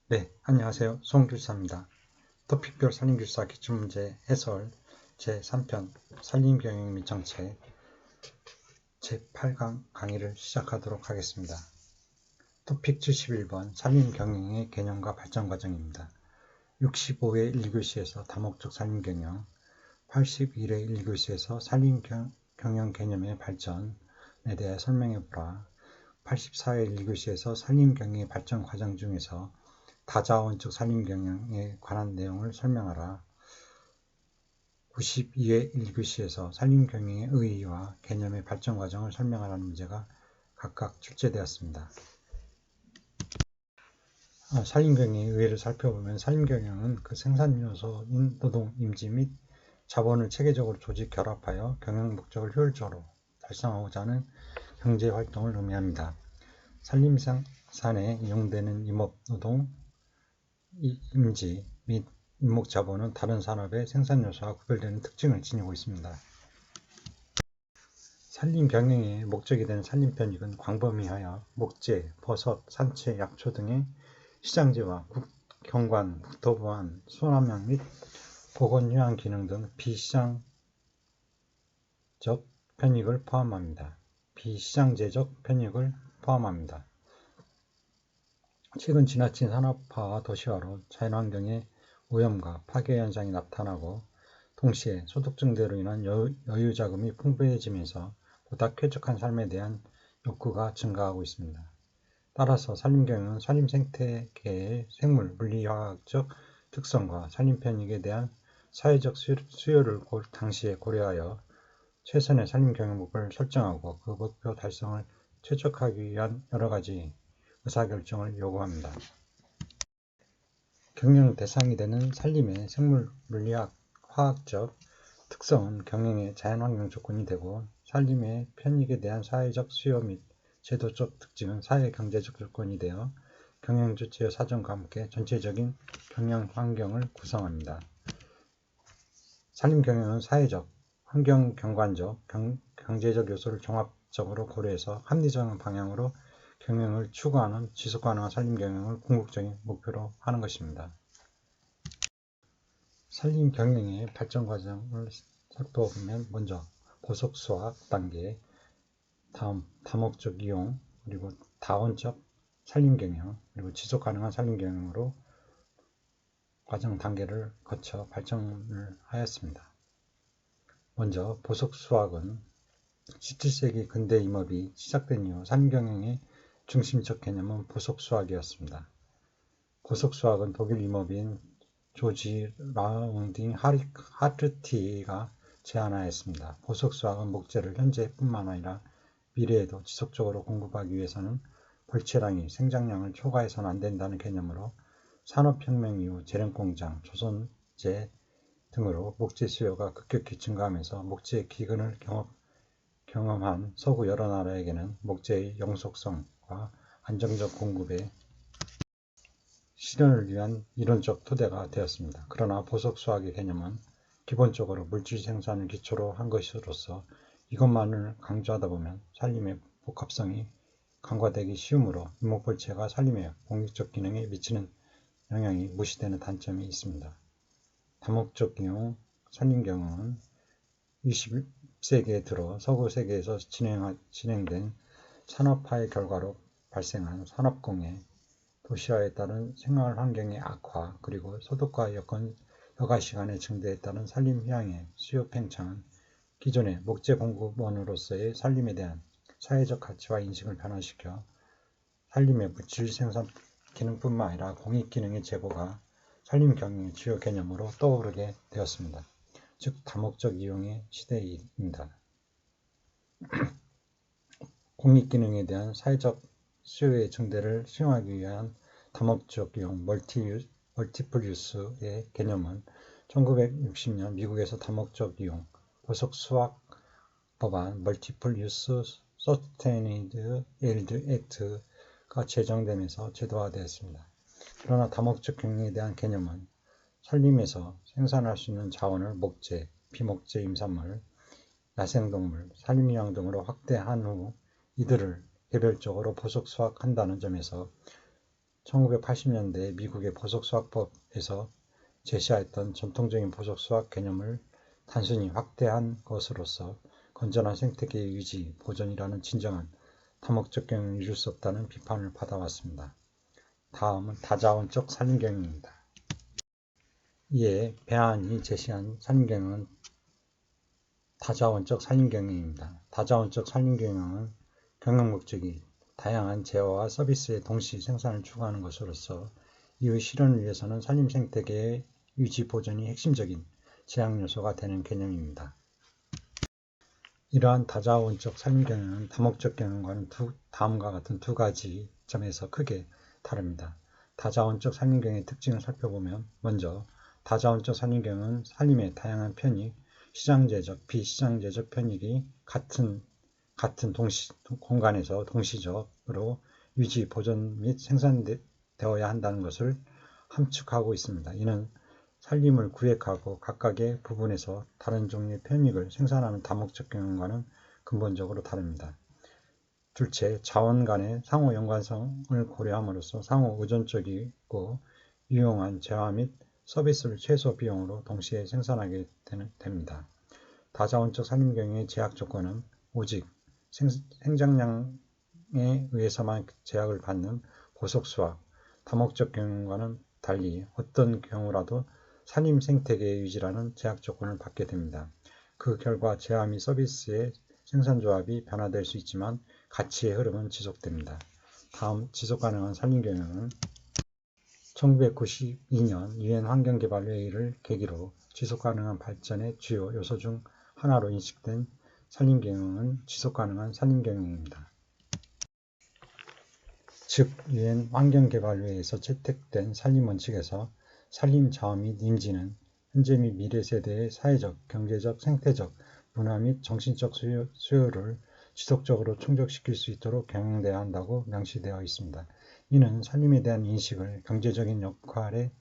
네, 안녕하세요. 송길사입니다. 토픽별 산림교사 기출문제 해설 제3편 산림경영 및 정책 제8강 강의를 시작하도록 하겠습니다. 토픽 71번 산림경영의 개념과 발전 과정입니다. 65회 1교시에서 다목적 산림경영, 81회 1교시에서 산림경영 개념의 발전에 대해 설명해보라, 84회 1교시에서 산림경영의 발전 과정 중에서 다자원적 산림경영에 관한 내용을 설명하라. 92회 1교시에서 산림경영의 의의와 개념의 발전 과정을 설명하라는 문제가 각각 출제되었습니다. 산림경영의 의의를 살펴보면 산림경영은 그 생산 요소인 노동, 임지 및 자본을 체계적으로 조직 결합하여 경영 목적을 효율적으로 달성하고자 하는 경제활동을 의미합니다. 산림생산에 이용되는 임업노동, 임지 및 임목자본은 다른 산업의 생산요소와 구별되는 특징을 지니고 있습니다. 산림경영의 목적이 된 산림편익은 광범위하여 목재, 버섯, 산채, 약초 등의 시장제와 경관, 국토보안, 수남양 및 보건휴양 기능 등 비시장적 편익을 포함합니다. 비시장제적 편익을 포함합니다. 최근 지나친 산업화와 도시화로 자연환경의 오염과 파괴 현상이 나타나고 동시에 소득 증대로 인한 여유자금이 풍부해지면서 보다 쾌적한 삶에 대한 욕구가 증가하고 있습니다. 따라서 산림경영은 산림생태계의 생물, 물리화학적 특성과 산림편익에 대한 사회적 수요를 당시에 고려하여 최선의 산림경영법을 설정하고 그 목표 달성을 최적화하기 위한 여러 가지 의사결정을 요구합니다. 경영 대상이 되는 산림의 생물, 물리학, 화학적 특성은 경영의 자연환경 조건이 되고 산림의 편익에 대한 사회적 수요 및 제도적 특징은 사회경제적 조건이 되어 경영조치의 사정과 함께 전체적인 경영 환경을 구성합니다. 산림경영은 사회적, 환경경관적, 경제적 요소를 종합적으로 고려해서 합리적인 방향으로 경영을 추구하는 지속가능한 산림경영을 궁극적인 목표로 하는 것입니다. 산림경영의 발전 과정을 살펴보면 먼저 보석수확 단계, 다음 다목적 이용, 그리고 다원적 산림경영, 그리고 지속가능한 산림경영으로 과정 단계를 거쳐 발전을 하였습니다. 먼저 보석수확은 17세기 근대 임업이 시작된 이후 산림경영의 중심적 개념은 보석수확이었습니다. 보석수확은 독일 임업인 조지 라운딩 하르티가 제안하였습니다. 보석수확은 목재를 현재뿐만 아니라 미래에도 지속적으로 공급하기 위해서는 벌채량이 생장량을 초과해서는 안 된다는 개념으로 산업혁명 이후 재련공장, 조선제 등으로 목재 수요가 급격히 증가하면서 목재 기근을 경험한 서구 여러 나라에게는 목재의 영속성과 안정적 공급의 실현을 위한 이론적 토대가 되었습니다. 그러나 보석수확의 개념은 기본적으로 물질 생산을 기초로 한 것으로서 이것만을 강조하다 보면 산림의 복합성이 간과되기 쉬우므로 임목벌채가 산림의 공익적 기능에 미치는 영향이 무시되는 단점이 있습니다. 다목적 이용 산림경영은 20세기에 들어 서구 세계에서 진행된 산업화의 결과로 발생한 산업공해, 도시화에 따른 생활환경의 악화, 그리고 소득과 여가시간의 증대에 따른 산림 휴양의 수요 팽창은 기존의 목재 공급원으로서의 산림에 대한 사회적 가치와 인식을 변화시켜 산림의 물질 생산 기능뿐만 아니라 공익 기능의 제고가 산림 경영의 주요 개념으로 떠오르게 되었습니다. 즉 다목적 이용의 시대입니다. 공익 기능에 대한 사회적 수요의 증대를 수용하기 위한 다목적 이용 멀티플 유스의 개념은 1960년 미국에서 다목적 이용 보석 수확 법안 멀티플 유스 서스테이니드 일드 액트가 제정되면서 제도화되었습니다. 그러나 다목적 경영에 대한 개념은 산림에서 생산할 수 있는 자원을 목재, 비목재 임산물, 야생동물, 산림휴양 등으로 확대한 후 이들을 개별적으로 보석 수확한다는 점에서 1980년대 미국의 보석수학법에서 제시하였던 전통적인 보석수학 개념을 단순히 확대한 것으로서 건전한 생태계의 유지, 보존이라는 진정한 다목적 경영을 이룰 수 없다는 비판을 받아왔습니다. 다음은 다자원적 산림경영입니다. 이에 배안이 제시한 산림경영은 다자원적 산림경영입니다. 다자원적 산림경영은 경영 목적이 다양한 재화와 서비스의 동시 생산을 추구하는 것으로서 이의 실현을 위해서는 산림 생태계의 유지 보존이 핵심적인 제약 요소가 되는 개념입니다. 이러한 다자원적 산림경영은 다목적 경영과는 다음과 같은 두 가지 점에서 크게 다릅니다. 다자원적 산림경영의 특징을 살펴보면 먼저 다자원적 산림경영은 산림의 다양한 편익, 시장재적, 비시장재적 편익이 같은 공간에서 동시적으로 유지, 보존 및 생산되어야 한다는 것을 함축하고 있습니다. 이는 산림을 구획하고 각각의 부분에서 다른 종류의 편익을 생산하는 다목적 경영과는 근본적으로 다릅니다. 둘째, 자원 간의 상호 연관성을 고려함으로써 상호 의존적이고 유용한 재화 및 서비스를 최소 비용으로 동시에 생산하게 됩니다. 다자원적 산림경영의 제약 조건은 오직 생장량에 의해서만 제약을 받는 보석수학, 다목적 경영과는 달리 어떤 경우라도 산림 생태계의 유지라는 제약 조건을 받게 됩니다. 그 결과 재화 및 서비스의 생산조합이 변화될 수 있지만 가치의 흐름은 지속됩니다. 다음 지속가능한 산림경영은 1992년 유엔 환경개발회의를 계기로 지속가능한 발전의 주요 요소 중 하나로 인식된 산림경영은 지속가능한 산림경영입니다. 즉 유엔 환경개발회의에서 채택된 산림원칙에서 산림자원 및 임지는 현재 및 미래 세대의 사회적, 경제적, 생태적, 문화 및 정신적 수요를 지속적으로 충족시킬 수 있도록 경영돼야 한다고 명시되어 있습니다. 이는 산림에 대한 인식을 경제적인 역할에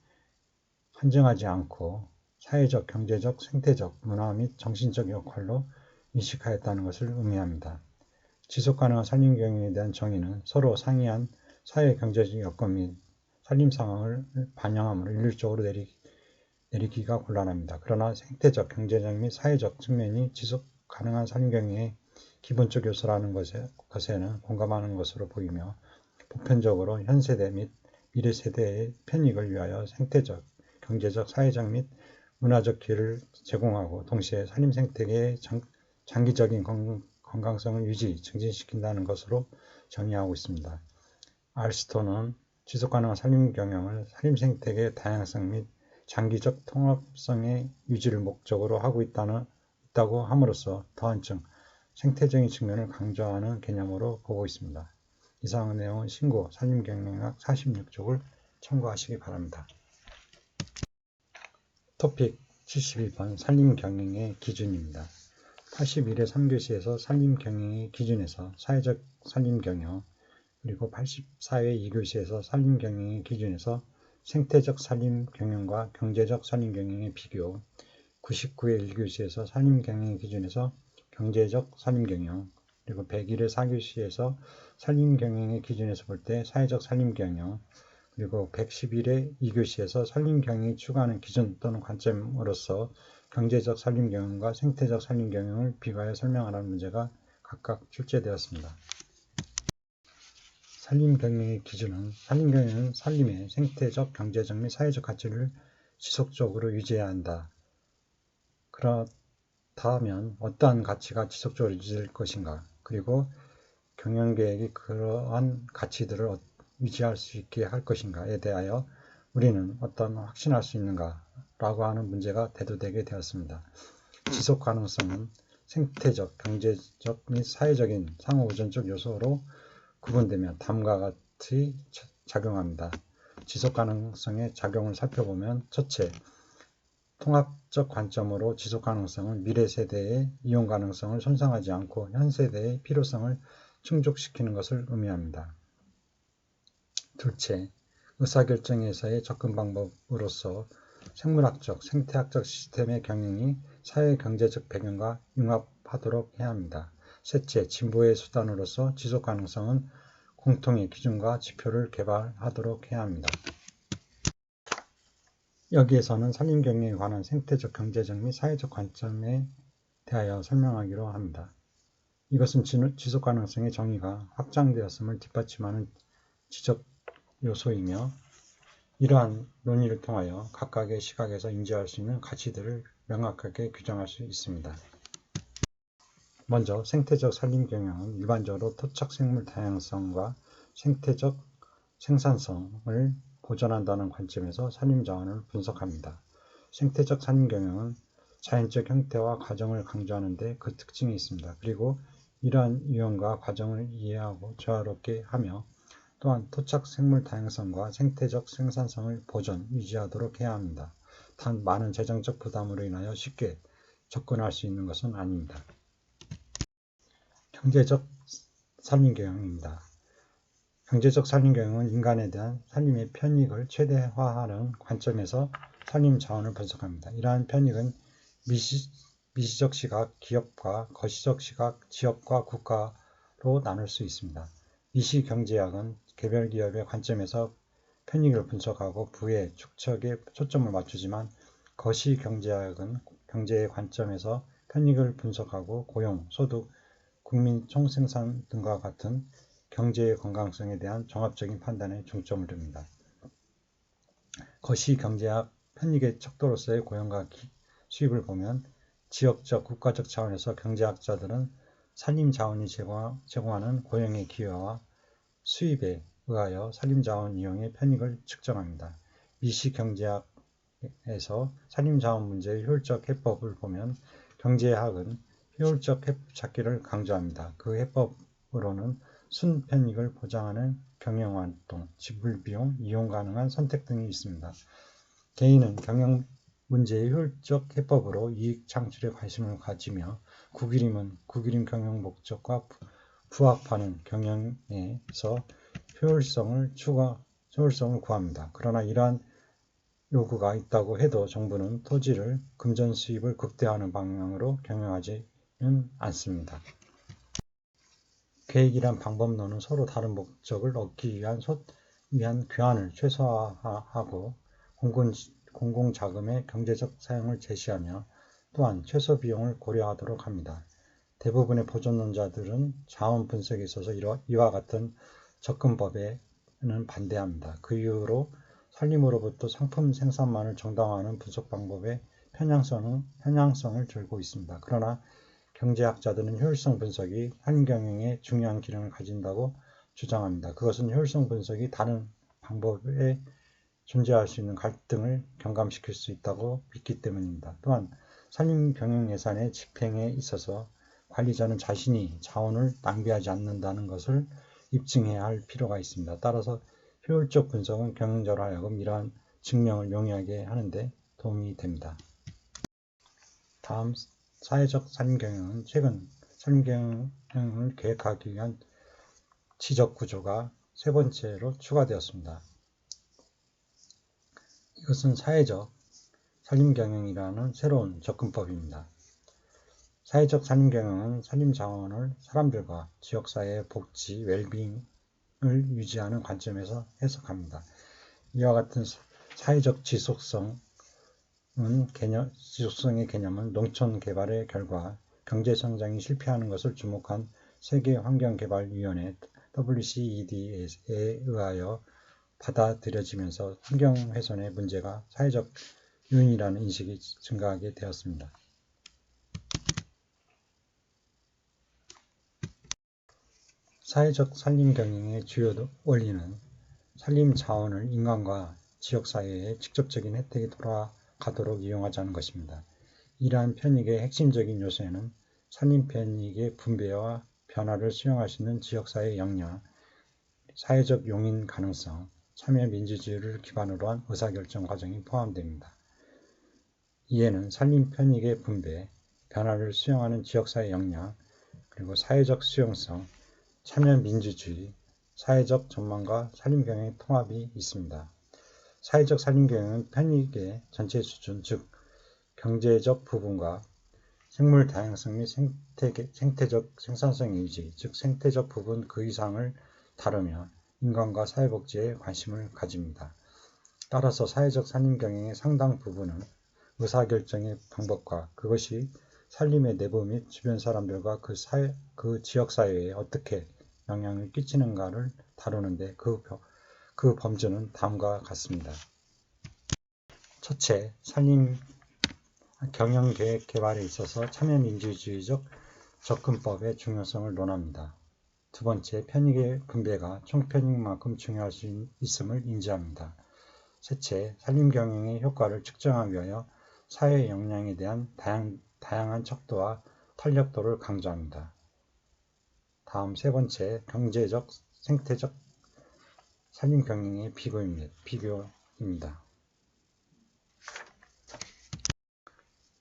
한정하지 않고 사회적, 경제적, 생태적, 문화 및 정신적 역할로 인식하였다는 것을 의미합니다. 지속가능한 산림경영에 대한 정의는 서로 상이한 사회 경제적 여건 및 산림 상황을 반영하므로 일률적으로 내리기가 곤란합니다. 그러나 생태적, 경제적 및 사회적 측면이 지속가능한 산림경영의 기본적 요소라는 것에는 공감하는 것으로 보이며 보편적으로 현 세대 및 미래 세대의 편익을 위하여 생태적, 경제적, 사회적 및 문화적 기회를 제공하고 동시에 산림 생태계의 장기적인 건강성을 유지, 증진시킨다는 것으로 정의하고 있습니다. 알스톤은 지속가능한 산림경영을 산림생태계의 다양성 및 장기적 통합성의 유지를 목적으로 하고 있다고 함으로써 더한층 생태적인 측면을 강조하는 개념으로 보고 있습니다. 이상 내용은 신고 산림경영학 46쪽을 참고하시기 바랍니다. 토픽 72번 산림경영의 기준입니다. 81회 3교시에서 산림경영의 기준에서 사회적 산림경영, 그리고 84회 2교시에서 산림경영의 기준에서 생태적 산림경영과 경제적 산림경영의 비교, 99회 1교시에서 산림경영의 기준에서 경제적 산림경영, 그리고 101회 4교시에서 산림경영의 기준에서 볼 때 사회적 산림경영, 그리고 111회 2교시에서 산림경영이 추구하는 기준 또는 관점으로서 경제적 산림경영과 생태적 산림경영을 비교하여 설명하라는 문제가 각각 출제되었습니다. 산림경영의 기준은 산림경영은 산림의 생태적, 경제적 및 사회적 가치를 지속적으로 유지해야 한다. 그렇다면 어떠한 가치가 지속적으로 유지될 것인가? 그리고 경영계획이 그러한 가치들을 유지할 수 있게 할 것인가에 대하여 우리는 어떤 확신할 수 있는가? 라고 하는 문제가 대두되게 되었습니다. 지속가능성은 생태적, 경제적 및 사회적인 상호의존적 요소로 구분되며 다음과 같이 작용합니다. 지속가능성의 작용을 살펴보면 첫째, 통합적 관점으로 지속가능성은 미래 세대의 이용 가능성을 손상하지 않고 현 세대의 필요성을 충족시키는 것을 의미합니다. 둘째, 의사결정에서의 접근 방법으로서 생물학적, 생태학적 시스템의 경영이 사회 경제적 배경과 융합하도록 해야 합니다. 셋째, 진보의 수단으로서 지속가능성은 공통의 기준과 지표를 개발하도록 해야 합니다. 여기에서는 산림경영에 관한 생태적, 경제적 및 사회적 관점에 대하여 설명하기로 합니다. 이것은 지속가능성의 정의가 확장되었음을 뒷받침하는 지적 요소이며 이러한 논의를 통하여 각각의 시각에서 인지할 수 있는 가치들을 명확하게 규정할 수 있습니다. 먼저 생태적 산림경영은 일반적으로 토착 생물 다양성과 생태적 생산성을 보존한다는 관점에서 산림자원을 분석합니다. 생태적 산림경영은 자연적 형태와 과정을 강조하는 데 그 특징이 있습니다. 그리고 이러한 유형과 과정을 이해하고 조화롭게 하며 또한 토착 생물 다양성과 생태적 생산성을 보존, 유지하도록 해야 합니다. 단 많은 재정적 부담으로 인하여 쉽게 접근할 수 있는 것은 아닙니다. 경제적 산림경영입니다. 경제적 산림경영은 인간에 대한 산림의 편익을 최대화하는 관점에서 산림자원을 분석합니다. 이러한 편익은 미시적 시각, 기업과 거시적 시각, 지역과 국가로 나눌 수 있습니다. 미시경제학은 개별 기업의 관점에서 편익을 분석하고 부의 축적에 초점을 맞추지만 거시경제학은 경제의 관점에서 편익을 분석하고 고용, 소득, 국민 총생산 등과 같은 경제의 건강성에 대한 종합적인 판단에 중점을 둡니다. 거시경제학 편익의 척도로서의 고용과 수입을 보면 지역적, 국가적 차원에서 경제학자들은 산림자원이 제공하는 고용의 기여와 수입에 의하여 산림자원 이용의 편익을 측정합니다. 미시경제학에서 산림자원 문제의 효율적 해법을 보면 경제학은 효율적 해법 찾기를 강조합니다. 그 해법으로는 순편익을 보장하는 경영활동, 지불비용, 이용 가능한 선택 등이 있습니다. 개인은 경영 문제의 효율적 해법으로 이익 창출에 관심을 가지며 국유림 경영 목적과 부합하는 경영에서 효율성을 구합니다. 그러나 이러한 요구가 있다고 해도 정부는 토지를 금전 수입을 극대화하는 방향으로 경영하지는 않습니다. 계획이란 방법론은 서로 다른 목적을 얻기 위한 괴한을 최소화하고 공공자금의 경제적 사용을 제시하며 또한 최소 비용을 고려하도록 합니다. 대부분의 보존론자들은 자원 분석에 있어서 이와 같은 접근법에는 반대합니다. 그 이유로 산림으로부터 상품 생산만을 정당화하는 분석 방법의 편향성을 들고 있습니다. 그러나 경제학자들은 효율성 분석이 산림경영에 중요한 기능을 가진다고 주장합니다. 그것은 효율성 분석이 다른 방법에 존재할 수 있는 갈등을 경감시킬 수 있다고 믿기 때문입니다. 또한 산림경영 예산의 집행에 있어서 관리자는 자신이 자원을 낭비하지 않는다는 것을 입증해야 할 필요가 있습니다. 따라서 효율적 분석은 경영자로 하여금 이러한 증명을 용이하게 하는 데 도움이 됩니다. 다음 사회적 산림경영은 최근 산림경영을 계획하기 위한 지적구조가 세 번째로 추가되었습니다. 이것은 사회적 산림경영이라는 새로운 접근법입니다. 사회적 산림경영은 산림자원을 사람들과 지역사회의 복지, 웰빙을 유지하는 관점에서 해석합니다. 이와 같은 사회적 지속성의 개념은 농촌 개발의 결과 경제성장이 실패하는 것을 주목한 세계환경개발위원회 WCED에 의하여 받아들여지면서 환경훼손의 문제가 사회적 요인이라는 인식이 증가하게 되었습니다. 사회적 산림경영의 주요 원리는 산림자원을 인간과 지역사회에 직접적인 혜택이 돌아가도록 이용하자는 것입니다. 이러한 편익의 핵심적인 요소에는 산림편익의 분배와 변화를 수용할 수 있는 지역사회 역량, 사회적 용인 가능성, 참여민주주의를 기반으로 한 의사결정 과정이 포함됩니다. 이에는 산림편익의 분배, 변화를 수용하는 지역사회 역량, 그리고 사회적 수용성, 참여민주주의, 사회적 전망과 산림경영의 통합이 있습니다. 사회적 산림경영은 편익의 전체 수준, 즉 경제적 부분과 생물 다양성 및 생태적 생산성의 유지, 즉 생태적 부분 그 이상을 다루며 인간과 사회복지에 관심을 가집니다. 따라서 사회적 산림 경영의 상당 부분은 의사결정의 방법과 그것이 산림의 내부 및 주변 사람들과 그 지역사회에 어떻게 영향을 끼치는가를 다루는데 그 범주는 다음과 같습니다. 첫째, 산림 경영계획 개발에 있어서 참여민주주의적 접근법의 중요성을 논합니다. 두 번째, 편익의 분배가 총편익만큼 중요할 수 있음을 인지합니다. 셋째, 산림 경영의 효과를 측정하기 위하여 사회 역량에 대한 다양한 척도와 탄력도를 강조합니다. 다음 세 번째, 경제적, 생태적 산림 경영의 비교입니다.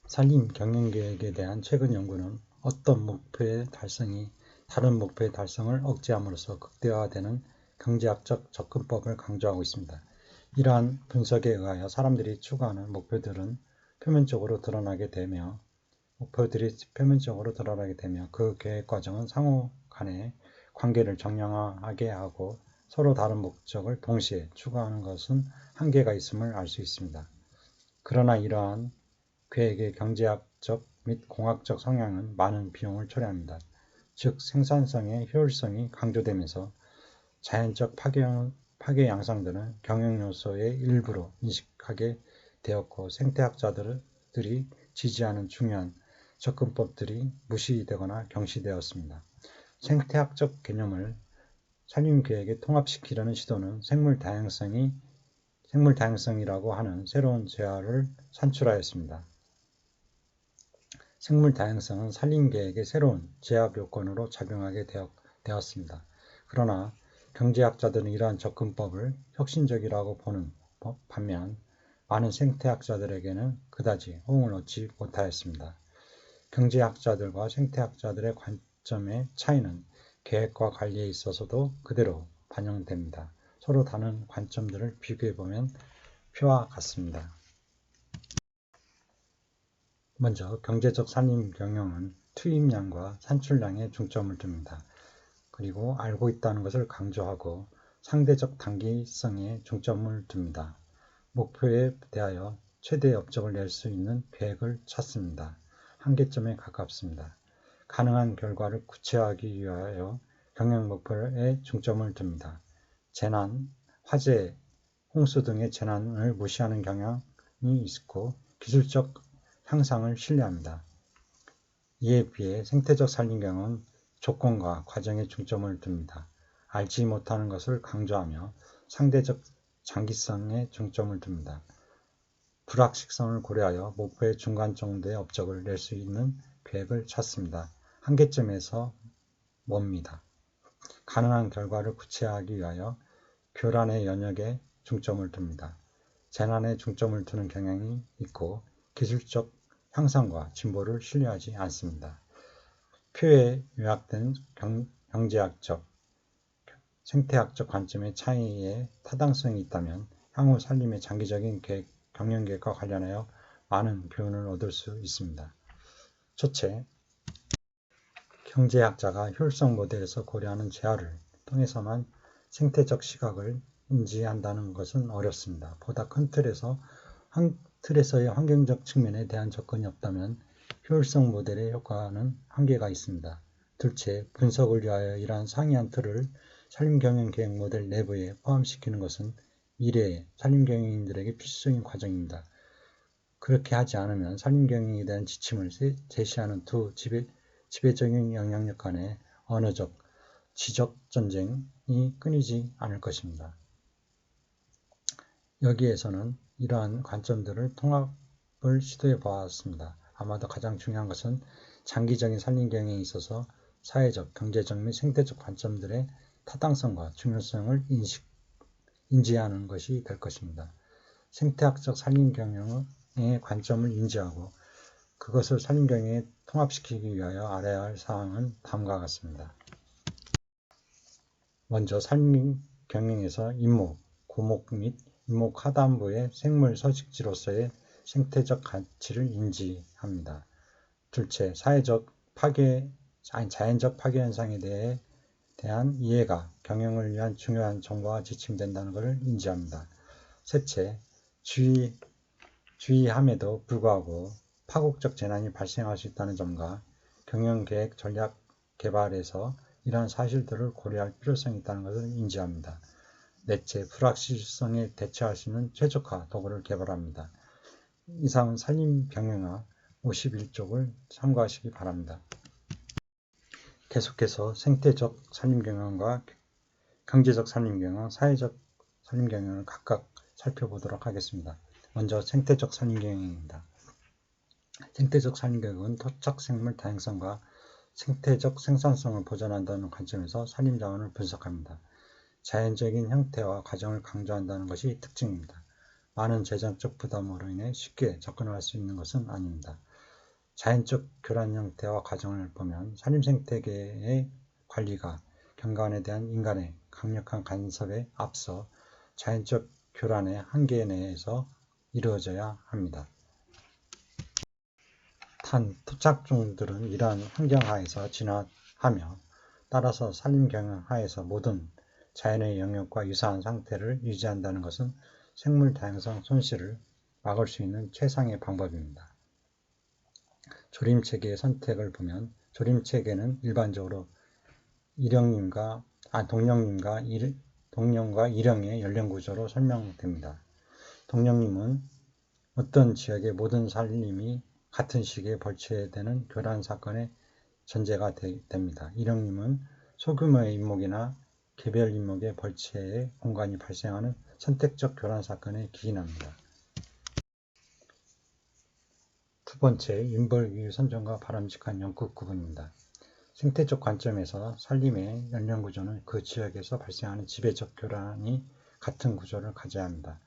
산림 경영계획에 대한 최근 연구는 어떤 목표의 달성이 다른 목표의 달성을 억제함으로써 극대화되는 경제학적 접근법을 강조하고 있습니다. 이러한 분석에 의하여 사람들이 추구하는 목표들이 표면적으로 드러나게 되며 그 계획 과정은 상호 간의 관계를 정량하게 하고 서로 다른 목적을 동시에 추구하는 것은 한계가 있음을 알 수 있습니다. 그러나 이러한 계획의 경제학적 및 공학적 성향은 많은 비용을 초래합니다. 즉 생산성의 효율성이 강조되면서 자연적 파괴 양상들은 경영 요소의 일부로 인식하게 되었고 생태학자들이 지지하는 중요한 접근법들이 무시되거나 경시되었습니다. 생태학적 개념을 산림계획에 통합시키려는 시도는 생물 다양성이라고 하는 새로운 재화를 산출하였습니다. 생물 다양성은 산림계획의 새로운 제약 요건으로 작용하게 되었습니다. 그러나 경제학자들은 이러한 접근법을 혁신적이라고 보는 반면 많은 생태학자들에게는 그다지 호응을 얻지 못하였습니다. 경제학자들과 생태학자들의 관점의 차이는 계획과 관리에 있어서도 그대로 반영됩니다. 서로 다른 관점들을 비교해보면 표와 같습니다. 먼저 경제적 산림 경영은 투입량과 산출량에 중점을 둡니다. 그리고 알고 있다는 것을 강조하고 상대적 단기성에 중점을 둡니다. 목표에 대하여 최대 업적을 낼 수 있는 계획을 찾습니다. 한계점에 가깝습니다. 가능한 결과를 구체화하기 위하여 경영 목표에 중점을 둡니다. 재난, 화재, 홍수 등의 재난을 무시하는 경향이 있고 기술적 향상을 신뢰합니다. 이에 비해 생태적 산림 경영은 조건과 과정에 중점을 둡니다. 알지 못하는 것을 강조하며 상대적 장기성에 중점을 둡니다. 불확실성을 고려하여 목표의 중간 정도의 업적을 낼 수 있는 계획을 찾습니다. 한계점에서 멉니다. 가능한 결과를 구체화하기 위하여 교란의 영역에 중점을 둡니다. 재난에 중점을 두는 경향이 있고 기술적 향상과 진보를 신뢰하지 않습니다. 표에 요약된 경제학적, 생태학적 관점의 차이에 타당성이 있다면 향후 산림의 장기적인 경영계획과 관련하여 많은 교훈을 얻을 수 있습니다. 첫째, 경제학자가 효율성 모델에서 고려하는 재화를 통해서만 생태적 시각을 인지한다는 것은 어렵습니다. 보다 큰 틀에서의 환경적 측면에 대한 접근이 없다면 효율성 모델의 효과는 한계가 있습니다. 둘째, 분석을 위하여 이러한 상이한 틀을 산림경영계획 모델 내부에 포함시키는 것은 미래의 산림경영인들에게 필수적인 과정입니다. 그렇게 하지 않으면 산림경영에 대한 지침을 제시하는 두 지배적인 영향력 간의 언어적, 지적 전쟁이 끊이지 않을 것입니다. 여기에서는 이러한 관점들을 통합을 시도해 보았습니다. 아마도 가장 중요한 것은 장기적인 산림 경영에 있어서 사회적, 경제적 및 생태적 관점들의 타당성과 중요성을 인지하는 것이 될 것입니다. 생태학적 산림 경영의 관점을 인지하고 그것을 산림 경영에 통합시키기 위하여 알아야 할 사항은 다음과 같습니다. 먼저 산림 경영에서 인목, 고목 및 인목 하단부의 생물 서식지로서의 생태적 가치를 인지합니다. 둘째, 자연적 파괴 현상에 대해 대한 이해가 경영을 위한 중요한 정보와 지침이 된다는 것을 인지합니다. 셋째, 주의함에도 불구하고 파국적 재난이 발생할 수 있다는 점과 경영계획 전략 개발에서 이러한 사실들을 고려할 필요성이 있다는 것을 인지합니다. 넷째, 불확실성에 대처할 수 있는 최적화 도구를 개발합니다. 이상은 산림경영학 51쪽을 참고하시기 바랍니다. 계속해서 생태적 산림경영과 경제적 산림경영, 사회적 산림경영을 각각 살펴보도록 하겠습니다. 먼저 생태적 산림경영입니다. 생태적 산림경영은 토착 생물 다양성과 생태적 생산성을 보존한다는 관점에서 산림자원을 분석합니다. 자연적인 형태와 과정을 강조한다는 것이 특징입니다. 많은 재정적 부담으로 인해 쉽게 접근할 수 있는 것은 아닙니다. 자연적 교란 형태와 과정을 보면 산림생태계의 관리가 경관에 대한 인간의 강력한 간섭에 앞서 자연적 교란의 한계 내에서 이루어져야 합니다. 단, 토착종들은 이러한 환경 하에서 진화하며 따라서 산림경영 하에서 모든 자연의 영역과 유사한 상태를 유지한다는 것은 생물 다양성 손실을 막을 수 있는 최상의 방법입니다. 조림체계의 선택을 보면 조림체계는 일반적으로 동령과 일형의 연령구조로 설명됩니다. 동령림은 어떤 지역의 모든 산림이 같은 시기에 벌초되는 교란 사건의 전제가 됩니다. 일형림은 소규모의 인목이나 개별 인목의 벌채의 공간이 발생하는 선택적 교란 사건에 기인합니다. 두 번째, 인벌규 선정과 바람직한 영급 구분입니다. 생태적 관점에서 산림의 연령구조는 그 지역에서 발생하는 지배적 교란이 같은 구조를 가져야 합니다.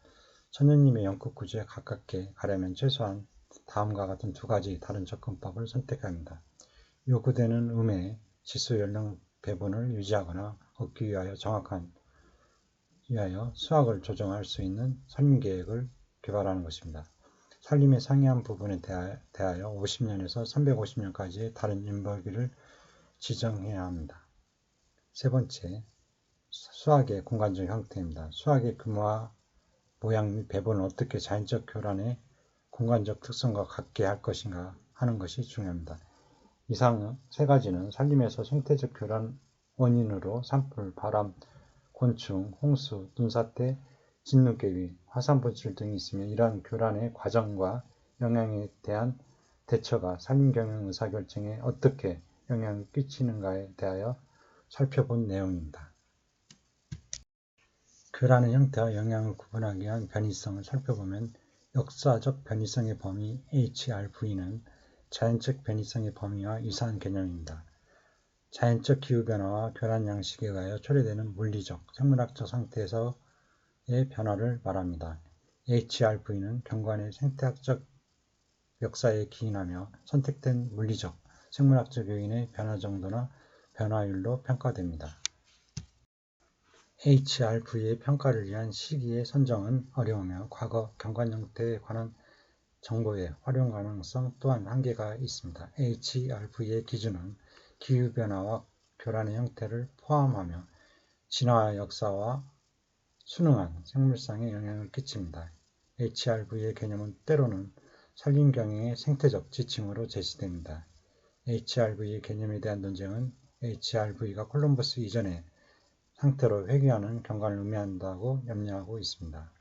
천연림의 영급 구조에 가깝게 가려면 최소한 다음과 같은 두 가지 다른 접근법을 선택합니다. 요구되는 음의 지수 연령 배분을 유지하거나 얻기 위하여 수확을 조정할 수 있는 산림계획을 개발하는 것입니다. 산림의 상이한 부분에 대하여 50년에서 350년까지의 다른 인벌기를 지정해야 합니다. 세 번째, 수확의 공간적 형태입니다. 수확의 규모와 모양 및 배분을 어떻게 자연적 교란의 공간적 특성과 같게 할 것인가 하는 것이 중요합니다. 이상 세 가지는 산림에서 생태적 교란 원인으로 산불, 바람, 곤충, 홍수, 눈사태, 진눈깨비, 화산분출 등이 있으며 이러한 교란의 과정과 영향에 대한 대처가 산림경영 의사결정에 어떻게 영향을 끼치는가에 대하여 살펴본 내용입니다. 교란의 형태와 영향을 구분하기 위한 변이성을 살펴보면 역사적 변이성의 범위 HRV는 자연적 변이성의 범위와 유사한 개념입니다. 자연적 기후변화와 교란 양식에 의하여 초래되는 물리적, 생물학적 상태에서의 변화를 말합니다. HRV는 경관의 생태학적 역사에 기인하며 선택된 물리적, 생물학적 요인의 변화 정도나 변화율로 평가됩니다. HRV의 평가를 위한 시기의 선정은 어려우며 과거 경관 형태에 관한 정보의 활용 가능성 또한 한계가 있습니다. HRV의 기준은 기후변화와 교란의 형태를 포함하며 진화 역사와 순응한 생물상에 영향을 끼칩니다. HRV의 개념은 때로는 산림경영의 생태적 지침으로 제시됩니다. HRV의 개념에 대한 논쟁은 HRV가 콜럼버스 이전의 상태로 회귀하는 경관을 의미한다고 염려하고 있습니다.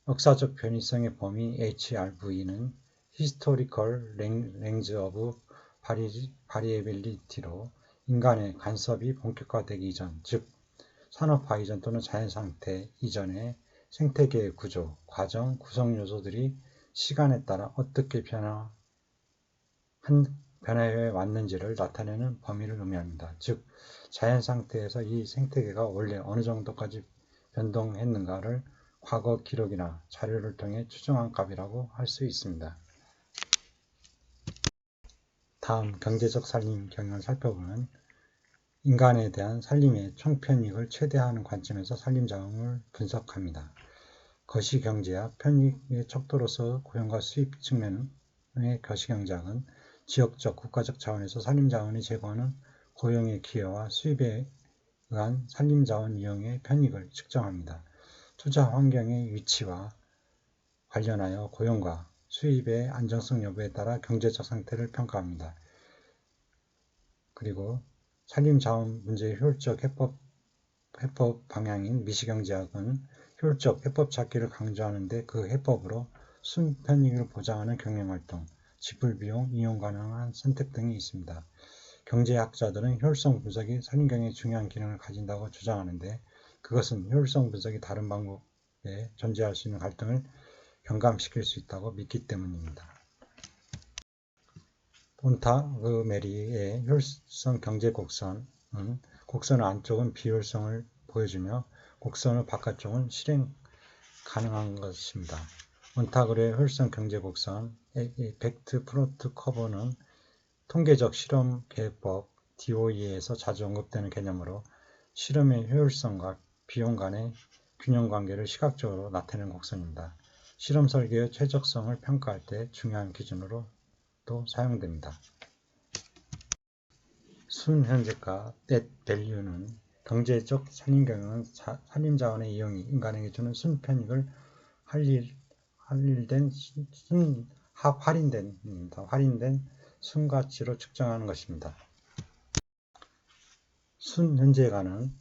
역사적 변이성의 범위 HRV는 Historical Range of Variability로 인간의 간섭이 본격화되기 이전, 즉 산업화 이전 또는 자연상태 이전의 생태계의 구조, 과정, 구성 요소들이 시간에 따라 어떻게 변화해 왔는지를 나타내는 범위를 의미합니다. 즉, 자연 상태에서 이 생태계가 원래 어느 정도까지 변동했는가를 과거 기록이나 자료를 통해 추정한 값이라고 할 수 있습니다. 다음 경제적 산림 경영을 살펴보면 인간에 대한 산림의 총편익을 최대화하는 관점에서 산림 자원을 분석합니다. 거시경제학 편익의 척도로서 고용과 수입 측면의 거시경제학은 지역적, 국가적 차원에서 산림 자원이 제공하는 고용의 기여와 수입에 의한 산림자원 이용의 편익을 측정합니다. 투자 환경의 위치와 관련하여 고용과 수입의 안정성 여부에 따라 경제적 상태를 평가합니다. 그리고 산림자원 문제의 효율적 해법 방향인 미시경제학은 효율적 해법 찾기를 강조하는데 그 해법으로 순편익을 보장하는 경영활동, 지불비용, 이용 가능한 선택 등이 있습니다. 경제학자들은 효율성 분석이 산림경영에 중요한 기능을 가진다고 주장하는데 그것은 효율성 분석이 다른 방법에 존재할 수 있는 갈등을 경감시킬 수 있다고 믿기 때문입니다. 몬타그메리의 효율성 경제 곡선은 곡선의 안쪽은 비효율성을 보여주며 곡선의 바깥쪽은 실행 가능한 것입니다. 몬타그레의 효율성 경제 곡선 벡트 프로트 커브는 통계적 실험 계획법 DOE에서 자주 언급되는 개념으로 실험의 효율성과 비용 간의 균형 관계를 시각적으로 나타내는 곡선입니다. 실험 설계의 최적성을 평가할 때 중요한 기준으로 또 사용됩니다. 순현재가 net value는 경제적 산림경영은 산림자원의 이용이 인간에게 주는 순편익을 할인된 순가치로 측정하는 것입니다. 순현재가는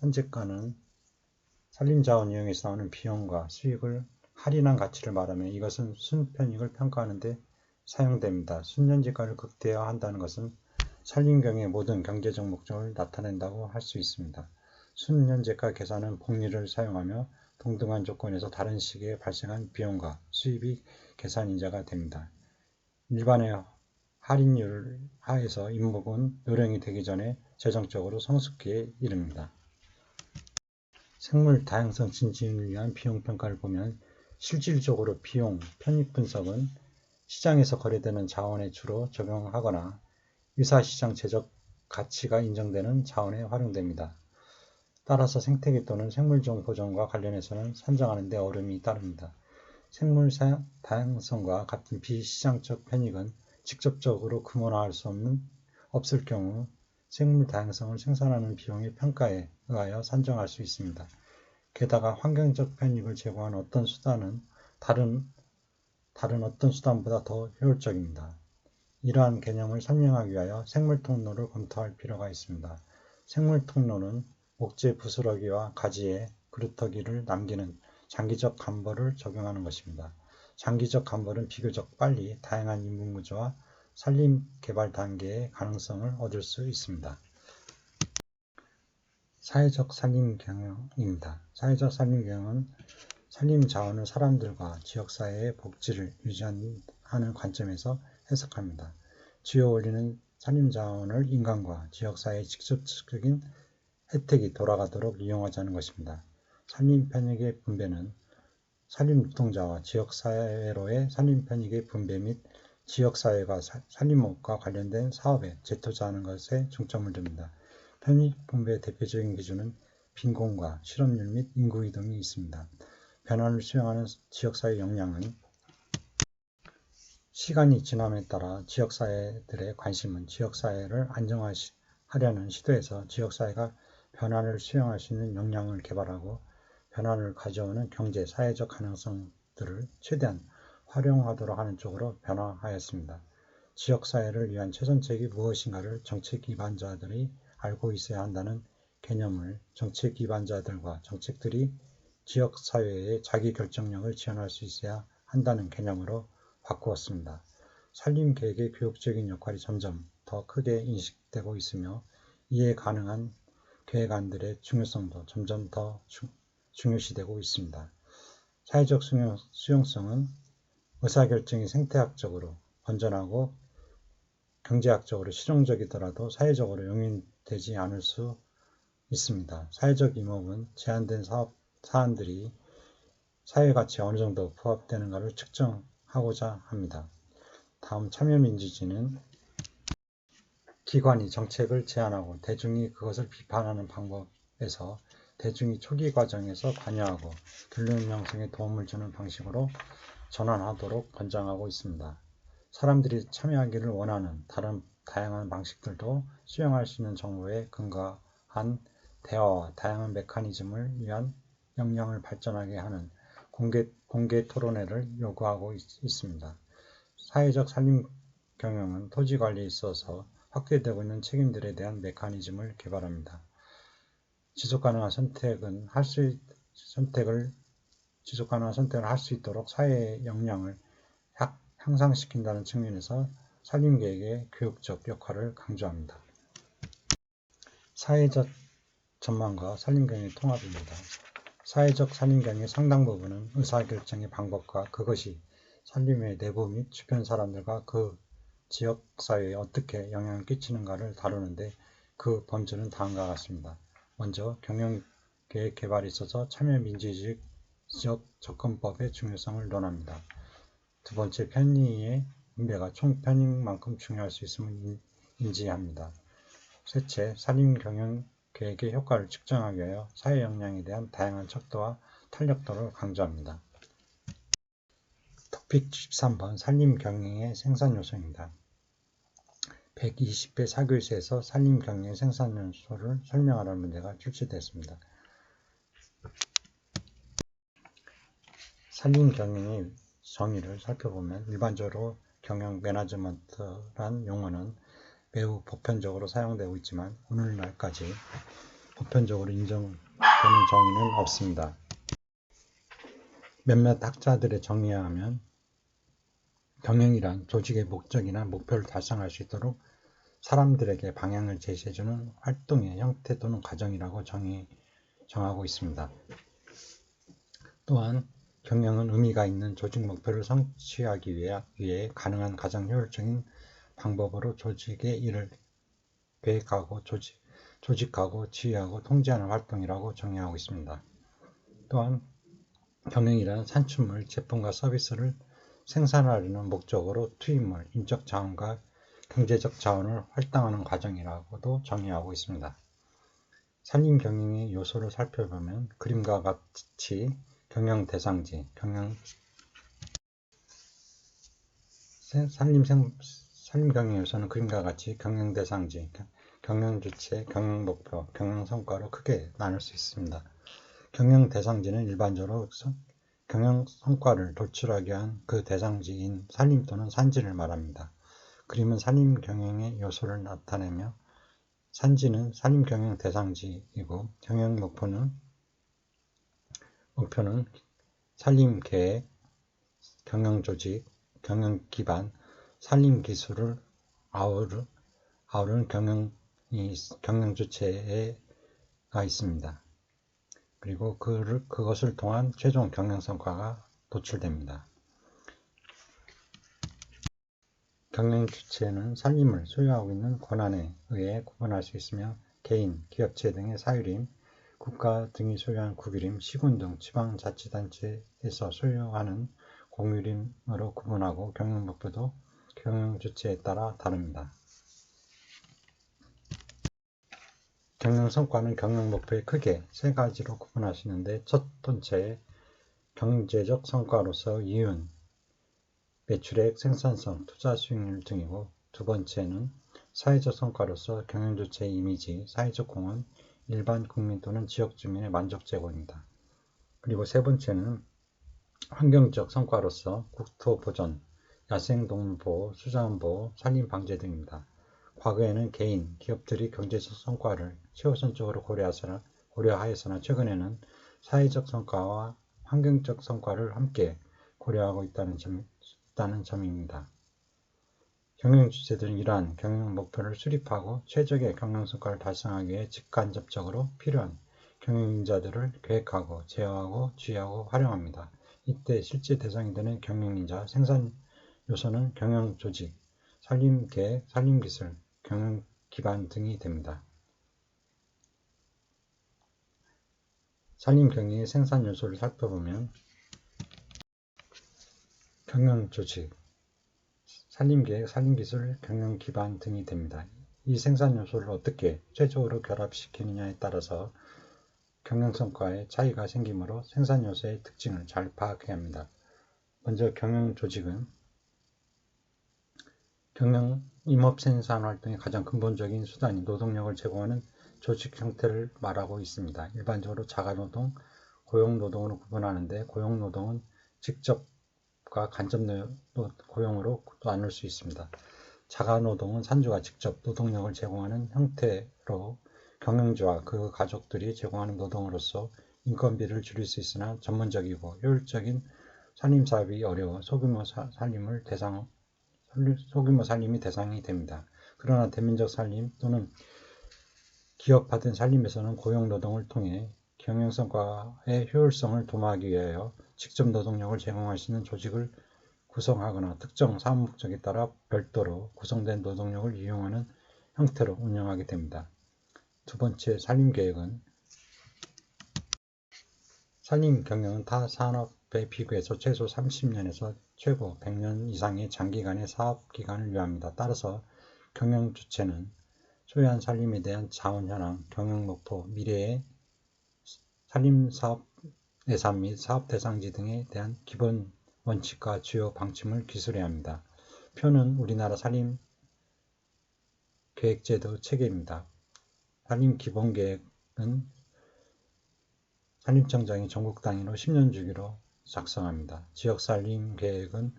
산림자원 이용에서 나오는 비용과 수익을 할인한 가치를 말하며 이것은 순편익을 평가하는 데 사용됩니다. 순현재가를 극대화한다는 것은 산림경영의 모든 경제적 목적을 나타낸다고 할 수 있습니다. 순현재가 계산은 복리를 사용하며 동등한 조건에서 다른 시기에 발생한 비용과 수입이 계산 인자가 됩니다. 일반의 할인율 하에서 임목은 요령이 되기 전에 재정적으로 성숙기에 이릅니다. 생물 다양성 증진을 위한 비용 평가를 보면 실질적으로 비용 편익 분석은 시장에서 거래되는 자원에 주로 적용하거나 유사시장 제적 가치가 인정되는 자원에 활용됩니다. 따라서 생태계 또는 생물종 보존과 관련해서는 산정하는 데 어려움이 따릅니다. 생물 다양성과 같은 비시장적 편익은 직접적으로 금원화할 수 없을 경우 생물 다양성을 생산하는 비용의 평가에 의하여 산정할 수 있습니다. 게다가 환경적 편익을 제공하는 어떤 수단은 다른 어떤 수단보다 더 효율적입니다. 이러한 개념을 설명하기 위하여 생물통로를 검토할 필요가 있습니다. 생물통로는 목재 부스러기와 가지에 그루터기를 남기는 장기적 감벌을 적용하는 것입니다. 장기적 감벌은 비교적 빨리 다양한 인문구조와 산림 개발 단계의 가능성을 얻을 수 있습니다. 사회적 산림경영입니다. 사회적 산림경영은 산림자원을 사람들과 지역사회의 복지를 유지하는 관점에서 해석합니다. 주요 원리는 산림자원을 인간과 지역사회의 직접적인 혜택이 돌아가도록 이용하자는 것입니다. 산림편익의 분배는 산림노동자와 지역사회로의 산림편익의 분배 및 지역사회가 산림목과 관련된 사업에 재투자하는 것에 중점을 둡니다. 편익 분배의 대표적인 기준은 빈곤과 실업률 및 인구이동이 있습니다. 변화를 수용하는 지역사회 역량은 시간이 지남에 따라 지역사회들의 관심은 지역사회를 안정화하려는 시도에서 지역사회가 변화를 수용할 수 있는 역량을 개발하고 변화를 가져오는 경제, 사회적 가능성들을 최대한 활용하도록 하는 쪽으로 변화하였습니다. 지역사회를 위한 최선책이 무엇인가를 정책 기반자들이 알고 있어야 한다는 개념을 정책 기반자들과 정책들이 지역사회의 자기결정력을 지원할 수 있어야 한다는 개념으로 바꾸었습니다. 산림계획의 교육적인 역할이 점점 더 크게 인식되고 있으며 이해 가능한 계획안들의 중요성도 점점 더 중요시되고 있습니다. 사회적 수용성은 의사결정이 생태학적으로 건전하고 경제학적으로 실용적이더라도 사회적으로 용인되지 않을 수 있습니다. 사회적 이목은 제한된 사안들이 사회가치에 어느 정도 부합되는가를 측정하고자 합니다. 다음 참여민주주의는 기관이 정책을 제안하고 대중이 그것을 비판하는 방법에서 대중이 초기 과정에서 관여하고 결론 형성에 도움을 주는 방식으로 전환하도록 권장하고 있습니다. 사람들이 참여하기를 원하는 다양한 방식들도 수용할 수 있는 정보에 근거한 대화와 다양한 메커니즘을 위한 역량을 발전하게 하는 공개 토론회를 요구하고 있습니다. 사회적 산림 경영은 토지 관리에 있어서 확대되고 있는 책임들에 대한 메커니즘을 개발합니다. 지속가능한 선택을 할 수 있도록 사회의 역량을 향상시킨다는 측면에서 산림계획의 교육적 역할을 강조합니다. 사회적 전망과 산림경영의 통합입니다. 사회적 산림경영의 상당 부분은 의사결정의 방법과 그것이 산림의 내부 및 주변 사람들과 그 지역사회에 어떻게 영향을 끼치는가를 다루는데 그 범주는 다음과 같습니다. 먼저 경영계획 개발에 있어서 참여민주주의 지역 접근법의 중요성을 논합니다. 두 번째, 편의의 분배가 총편익만큼 중요할 수 있음을 인지합니다. 셋째, 산림경영계획의 효과를 측정하기 위하여 사회 역량에 대한 다양한 척도와 탄력도를 강조합니다. 토픽 13번 산림경영의 생산요소입니다. 120회 사교시에서 산림경영의 생산요소를 설명하라는 문제가 출제됐습니다. 산림경영의 정의를 살펴보면 일반적으로 경영 매니지먼트란 용어는 매우 보편적으로 사용되고 있지만 오늘날까지 보편적으로 인정되는 정의는 없습니다. 몇몇 학자들의 정의에 하면 경영이란 조직의 목적이나 목표를 달성할 수 있도록 사람들에게 방향을 제시해주는 활동의 형태 또는 과정이라고 정하고 있습니다. 또한 경영은 의미가 있는 조직 목표를 성취하기 위해 가능한 가장 효율적인 방법으로 조직의 일을 계획하고 조직하고 지휘하고 통제하는 활동이라고 정의하고 있습니다. 또한 경영이란 산출물, 제품과 서비스를 생산하려는 목적으로 투입물, 인적 자원과 경제적 자원을 할당하는 과정이라고도 정의하고 있습니다. 산림 경영의 요소를 살펴보면 그림과 같이 경영 대상지, 산림 경영 요소는 그림과 같이 경영 대상지, 경영 주체, 경영 목표, 경영 성과로 크게 나눌 수 있습니다. 경영 대상지는 일반적으로 경영 성과를 도출하기 위한 그 대상지인 산림 또는 산지를 말합니다. 그림은 산림 경영의 요소를 나타내며 산지는 산림 경영 대상지이고 경영 목표는 산림 계획, 경영 조직, 경영 기반, 산림 기술을 아우르는 경영 주체가 있습니다. 그리고 그것을 통한 최종 경영 성과가 도출됩니다. 경영 주체는 산림을 소유하고 있는 권한에 의해 구분할 수 있으며 개인, 기업체 등의 사유림, 국가 등이 소유한 국유림, 시군 등 지방자치단체에서 소유하는 공유림으로 구분하고 경영 목표도 경영 주체에 따라 다릅니다. 경영 성과는 경영 목표에 크게 세 가지로 구분할 수 있는데 첫 번째, 경제적 성과로서 이윤, 매출액, 생산성, 투자 수익률 등이고 두 번째는 사회적 성과로서 경영 주체의 이미지, 사회적 공헌, 일반 국민 또는 지역 주민의 만족 제고입니다. 그리고 세 번째는 환경적 성과로서 국토 보전, 야생동물 보호, 수자원 보호, 산림 방제 등입니다. 과거에는 개인, 기업들이 경제적 성과를 최우선적으로 고려하였으나 최근에는 사회적 성과와 환경적 성과를 함께 고려하고 있다는 점입니다. 경영 주체들은 이러한 경영 목표를 수립하고 최적의 경영 성과를 달성하기 위해 직간접적으로 필요한 경영 인자들을 계획하고 제어하고 지휘하고 활용합니다. 이때 실제 대상이 되는 경영 인자, 생산 요소는 경영 조직, 산림 계획, 산림 기술, 경영 기반 등이 됩니다. 산림 경영의 생산 요소를 살펴보면 경영 조직, 산림 계획, 산림 기술, 경영 기반 등이 됩니다. 이 생산 요소를 어떻게 최적으로 결합시키느냐에 따라서 경영 성과에 차이가 생기므로 생산 요소의 특징을 잘 파악해야 합니다. 먼저 경영 조직은 임업 생산 활동의 가장 근본적인 수단이 노동력을 제공하는 조직 형태를 말하고 있습니다. 일반적으로 자가노동, 고용노동으로 구분하는데 고용노동은 직접과 간접 고용으로 나눌 수 있습니다. 자가노동은 산주가 직접 노동력을 제공하는 형태로 경영주와 그 가족들이 제공하는 노동으로서 인건비를 줄일 수 있으나 전문적이고 효율적인 산림사업이 어려워 소규모 살림이 대상이 됩니다. 그러나 대민족 살림 또는 기업화된 살림에서는 고용노동을 통해 경영성과의 효율성을 도모하기 위하여 직접 노동력을 제공할 수 있는 조직을 구성하거나 특정 사업 목적에 따라 별도로 구성된 노동력을 이용하는 형태로 운영하게 됩니다. 두 번째, 살림계획은 산림경영은 타 산업에 비교해서 최소 30년에서 최고 100년 이상의 장기간의 사업기간을 위합니다. 따라서 경영주체는 소유한 산림에 대한 자원 현황, 경영목표, 미래의 산림사업 예산 및 사업 대상지 등에 대한 기본 원칙과 주요 방침을 기술해야 합니다. 표는 우리나라 산림계획제도 체계입니다. 산림기본계획은 산림청장이 전국 단위로 10년 주기로 작성합니다. 지역산림계획은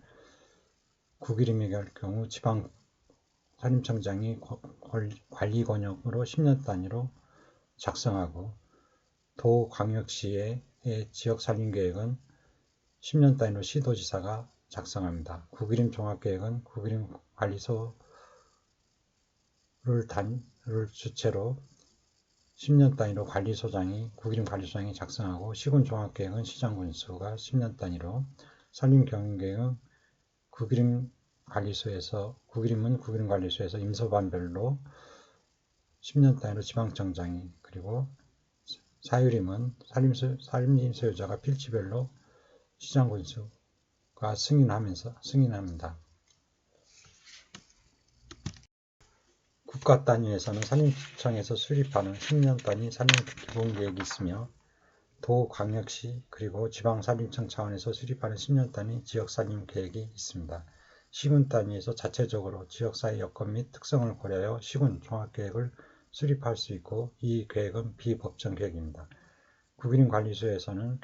국이림의 경우 지방 산림청장이 관리권역으로 10년 단위로 작성하고 도광역시의 지역산림계획은 10년 단위로 시도지사가 작성합니다. 국이림 종합계획은 국이림 관리소를 주체로 10년 단위로 국이림 관리소장이 작성하고 시군 종합계획은 시장군수가 10년 단위로 산림경영계획은 국이림은 국이림 관리소에서 임소반별로 10년 단위로 지방청장이 그리고 사유림은 산림 소유자가 필지별로 시장군수가 승인합니다. 국가 단위에서는 산림청에서 수립하는 10년 단위 산림기본계획이 있으며 도광역시 그리고 지방산림청 차원에서 수립하는 10년 단위 지역산림계획이 있습니다. 시군 단위에서 자체적으로 지역사회 여건 및 특성을 고려하여 시군 종합계획을 수립할 수 있고 이 계획은 비법정 계획입니다. 국이림 관리소에서는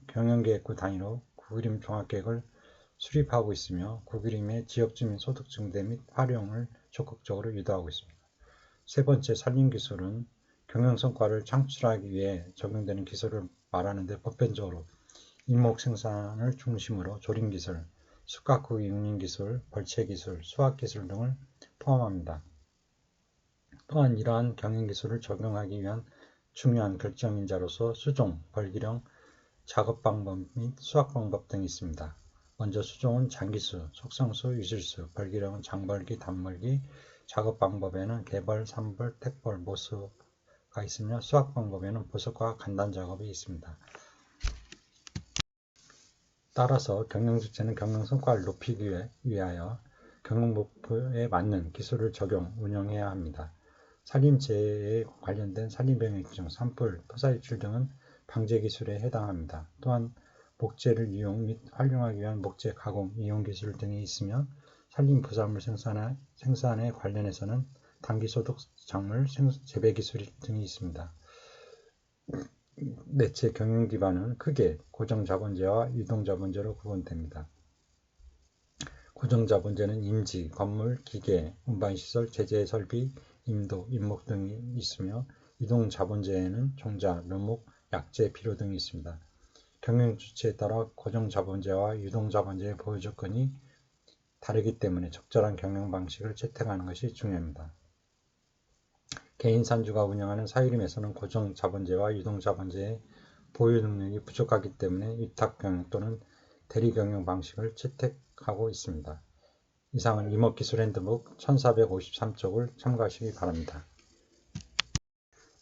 경영계획구 단위로 국이림 종합계획을 수립하고 있으며 국이림의 지역주민 소득 증대 및 활용을 적극적으로 유도하고 있습니다. 세 번째, 산림기술은 경영성과를 창출하기 위해 적용되는 기술을 말하는데 보편적으로 임목생산을 중심으로 조림기술, 숯가쿠기 육림기술, 벌채기술, 수학기술 등을 포함합니다. 또한 이러한 경영기술을 적용하기 위한 중요한 결정인자로서 수종, 벌기령, 작업방법 및 수확방법 등이 있습니다. 먼저 수종은 장기수, 속성수, 유실수, 벌기령은 장벌기, 단벌기, 작업방법에는 개벌, 산벌, 택벌, 모수가 있으며 수확방법에는 보석과 간단작업이 있습니다. 따라서 경영주체는 경영성과를 높이기 위하여 경영목표에 맞는 기술을 적용, 운영해야 합니다. 산림재해에 관련된 산림병의 규정, 산불, 토사유출 등은 방제기술에 해당합니다. 또한 목재를 이용 및 활용하기 위한 목재 가공, 이용 기술 등이 있으며 산림부산물 생산에 관련해서는 단기소득 작물 재배 기술 등이 있습니다. 넷째, 경영기반은 크게 고정자본재와 유동자본재로 구분됩니다. 고정자본재는 임지, 건물, 기계, 운반시설, 제재 설비, 임도, 임목 등이 있으며 유동자본재에는 종자, 묘목, 약재, 비료 등이 있습니다. 경영주체에 따라 고정자본재와 유동자본재의 보유조건이 다르기 때문에 적절한 경영방식을 채택하는 것이 중요합니다. 개인산주가 운영하는 사유림에서는 고정자본재와 유동자본재의 보유 능력이 부족하기 때문에 위탁경영 또는 대리경영 방식을 채택하고 있습니다. 이상은 임업기술 핸드북 1453쪽을 참고하시기 바랍니다.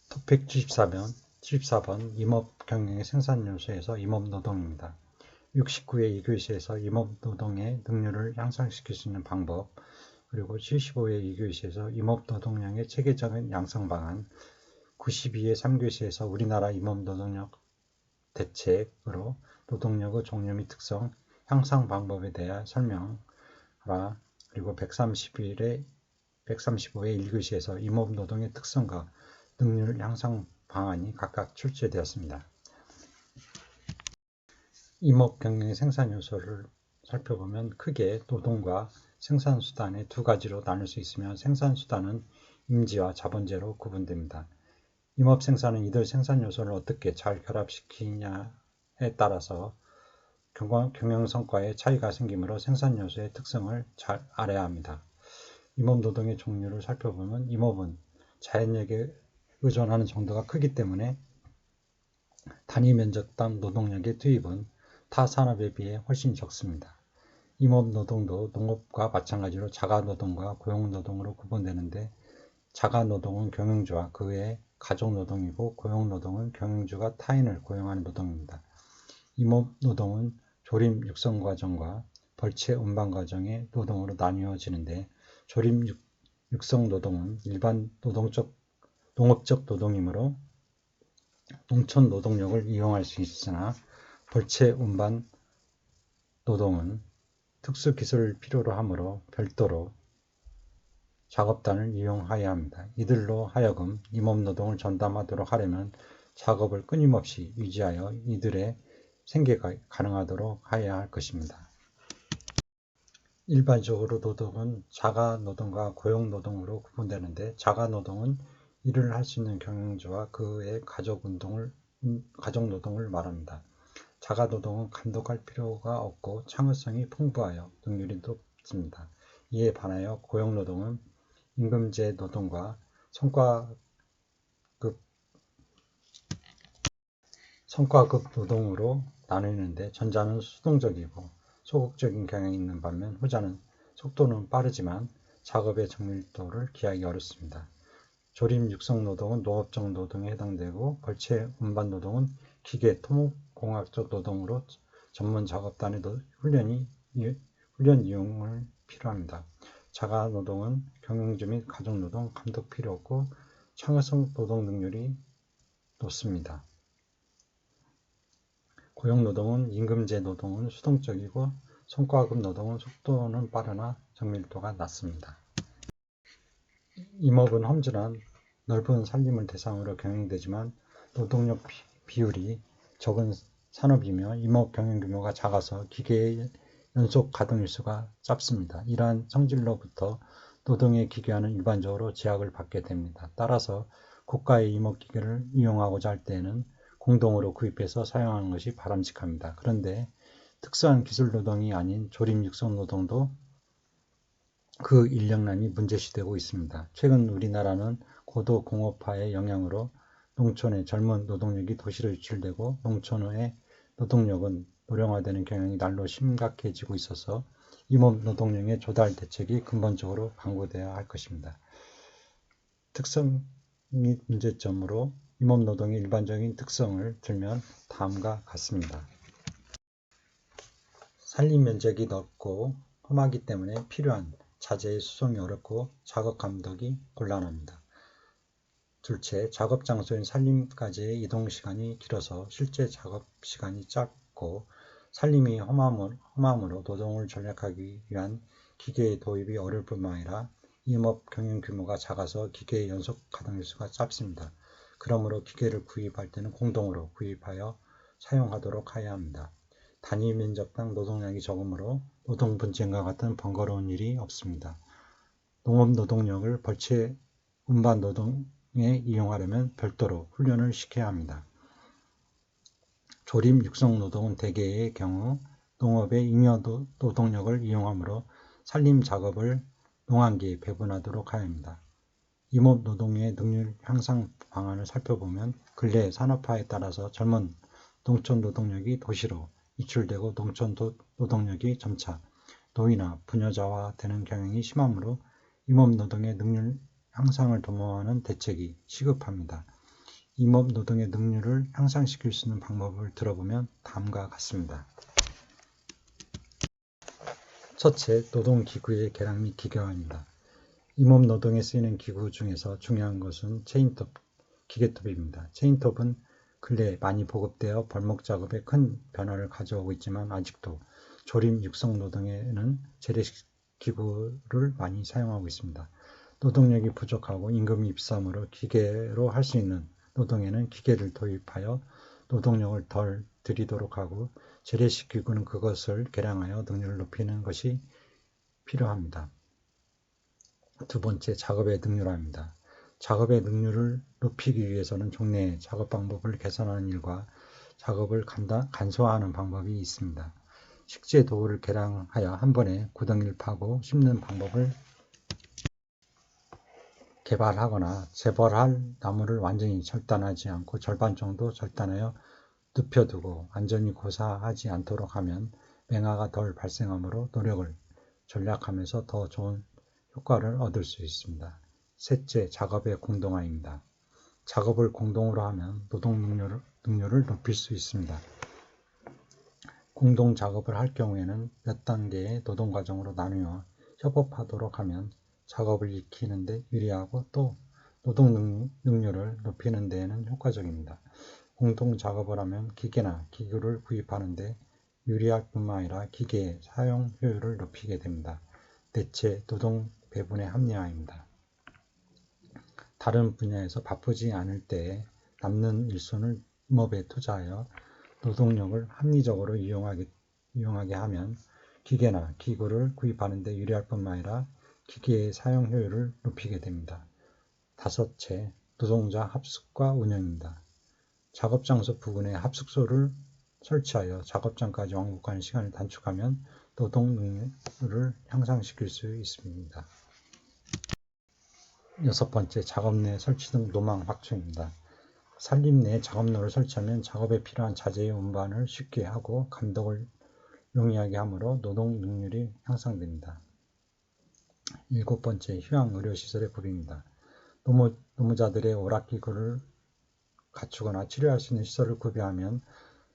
토픽 74번 임업경영의 생산요소에서 임업노동입니다. 69회 2교시에서 임업노동의 능률을 향상시킬 수 있는 방법, 그리고 75회 2교시에서 임업노동량의 체계적인 양성방안, 92회 3교시에서 우리나라 임업노동력 대책으로 노동력의 종류 및 특성, 향상 방법에 대해 설명하라 그리고 135회 1교시에서 임업노동의 특성과 능률 향상 방안이 각각 출제되었습니다. 임업경영의 생산 요소를 살펴보면 크게 노동과 생산수단의 두 가지로 나눌 수 있으며 생산수단은 임지와 자본제로 구분됩니다. 임업생산은 이들 생산 요소를 어떻게 잘 결합시키냐에 따라서 경영성과에 차이가 생기므로 생산 요소의 특성을 잘 알아야 합니다. 임업노동의 종류를 살펴보면 임업은 자연력에 의존하는 정도가 크기 때문에 단위 면적당 노동력의 투입은 타 산업에 비해 훨씬 적습니다. 임업노동도 농업과 마찬가지로 자가노동과 고용노동으로 구분되는데 자가노동은 경영주와 그 외에 가족노동이고 고용노동은 경영주가 타인을 고용하는 노동입니다. 임업노동은 조림 육성 과정과 벌채 운반 과정의 노동으로 나뉘어지는데 조림 육성 노동은 일반 농업적 노동이므로 농촌 노동력을 이용할 수 있으나 벌채 운반 노동은 특수 기술을 필요로 하므로 별도로 작업단을 이용하여야 합니다. 이들로 하여금 임업노동을 전담하도록 하려면 작업을 끊임없이 유지하여 이들의 생계가 가능하도록 하여야 할 것입니다. 일반적으로 노동은 자가노동과 고용노동으로 구분되는데 자가노동은 일을 할 수 있는 경영주와 그의 가족노동을 말합니다. 자가노동은 감독할 필요가 없고 창의성이 풍부하여 능률이 높습니다. 이에 반하여 고용노동은 임금제 노동과 성과급 노동으로 나뉘는데 전자는 수동적이고 소극적인 경향이 있는 반면 후자는 속도는 빠르지만 작업의 정밀도를 기하기 어렵습니다. 조림 육성 노동은 농업적 노동에 해당되고 벌채 운반 노동은 기계 토목공학적 노동으로 전문 작업단의 훈련 이용을 필요합니다. 자가노동은 경영주 및 가족노동, 감독 필요 없고 창의성 노동 능률이 높습니다. 고용노동은 임금제 노동은 수동적이고 성과급 노동은 속도는 빠르나 정밀도가 낮습니다. 임업은 험준한 넓은 산림을 대상으로 경영되지만 노동력 비율이 적은 산업이며 임업 경영 규모가 작아서 기계의 연속 가동 일수가 짧습니다. 이러한 성질로부터 노동의 기계화는 일반적으로 제약을 받게 됩니다. 따라서 국가의 임업기계를 이용하고자 할 때에는 공동으로 구입해서 사용하는 것이 바람직합니다. 그런데 특수한 기술노동이 아닌 조림 육성 노동도 그 인력난이 문제시되고 있습니다. 최근 우리나라는 고도 공업화의 영향으로 농촌의 젊은 노동력이 도시로 유출되고 농촌의 노동력은 노령화되는 경향이 날로 심각해지고 있어서 임업 노동력의 조달 대책이 근본적으로 강구되어야 할 것입니다. 특성 및 문제점으로 임업 노동의 일반적인 특성을 들면 다음과 같습니다. 산림 면적이 넓고 험하기 때문에 필요한 자재의 수송이 어렵고 작업 감독이 곤란합니다. 둘째, 작업 장소인 산림까지의 이동 시간이 길어서 실제 작업 시간이 짧고 산림이 험함으로 노동을 전략하기 위한 기계의 도입이 어려울 뿐만 아니라 임업 경영 규모가 작아서 기계의 연속 가동 일수가 짧습니다. 그러므로 기계를 구입할 때는 공동으로 구입하여 사용하도록 해야 합니다. 단위 면적당 노동량이 적으므로 노동 분쟁과 같은 번거로운 일이 없습니다. 농업 노동력을 벌채 운반 노동에 이용하려면 별도로 훈련을 시켜야 합니다. 조림 육성 노동은 대개의 경우 농업의 잉여 노동력을 이용하므로 산림 작업을 농한기에 배분하도록 하여야 합니다. 임업 노동의 능률 향상 방안을 살펴보면 근래 산업화에 따라서 젊은 농촌 노동력이 도시로 이출되고 농촌 노동력이 점차 노인화, 부녀자화되는 경향이 심하므로 임업 노동의 능률 향상을 도모하는 대책이 시급합니다. 임업 노동의 능률을 향상시킬 수 있는 방법을 들어보면 다음과 같습니다. 첫째, 노동기구의 개량 및 기계화입니다. 임업 노동에 쓰이는 기구 중에서 중요한 것은 체인톱, 기계톱입니다. 체인톱은 근래 많이 보급되어 벌목 작업에 큰 변화를 가져오고 있지만 아직도 조림 육성 노동에는 재래식 기구를 많이 사용하고 있습니다. 노동력이 부족하고 임금이 비싸므로 기계로 할 수 있는 노동에는 기계를 도입하여 노동력을 덜 들이도록 하고 재래식 기구는 그것을 개량하여 능률을 높이는 것이 필요합니다. 두 번째, 작업의 능률화입니다. 작업의 능률을 높이기 위해서는 종래의 작업 방법을 개선하는 일과 작업을 간소화하는 방법이 있습니다. 식재 도구를 개량하여 한 번에 구덩이를 파고 심는 방법을 개발하거나 재벌할 나무를 완전히 절단하지 않고 절반 정도 절단하여 눕혀두고 완전히 고사하지 않도록 하면 맹화가 덜 발생하므로 노력을 절약하면서 더 좋은 효과를 얻을 수 있습니다. 셋째, 작업의 공동화입니다. 작업을 공동으로 하면 노동 능률을 높일 수 있습니다. 공동 작업을 할 경우에는 몇 단계의 노동 과정으로 나누어 협업하도록 하면 작업을 익히는 데 유리하고 또 노동 능률을 높이는 데에는 효과적입니다. 공동 작업을 하면 기계나 기구를 구입하는 데 유리할 뿐만 아니라 기계의 사용 효율을 높이게 됩니다. 넷째, 노동 배분의 합리화입니다. 다른 분야에서 바쁘지 않을 때에 남는 일손을 임업에 투자하여 노동력을 합리적으로 이용하게 하면 기계나 기구를 구입하는 데 유리할 뿐만 아니라 기계의 사용 효율을 높이게 됩니다. 다섯째, 노동자 합숙과 운영입니다. 작업 장소 부근에 합숙소를 설치하여 작업장까지 왕복하는 시간을 단축하면 노동 능률을 향상시킬 수 있습니다. 여섯 번째, 작업 내 설치 등 노망 확충입니다. 산림 내에 작업로를 설치하면 작업에 필요한 자재의 운반을 쉽게 하고 감독을 용이하게 하므로 노동 능률이 향상됩니다. 일곱 번째, 휴양 의료시설의 구비입니다. 노무자들의 오락기구를 갖추거나 치료할 수 있는 시설을 구비하면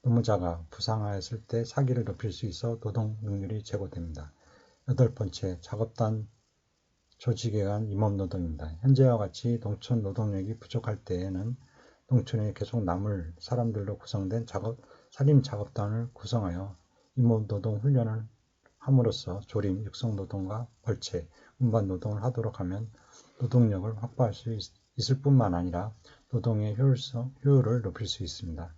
노무자가 부상하였을 때 사기를 높일 수 있어 노동 능률이 제고됩니다. 여덟 번째, 작업단 조직에 간 임업노동입니다. 현재와 같이 농촌 노동력이 부족할 때에는 농촌에 계속 남을 사람들로 구성된 산림 작업단을 구성하여 임업노동 훈련을 함으로써 조림, 육성노동과 벌채, 운반노동을 하도록 하면 노동력을 확보할 수 있을 뿐만 아니라 노동의 효율을 높일 수 있습니다.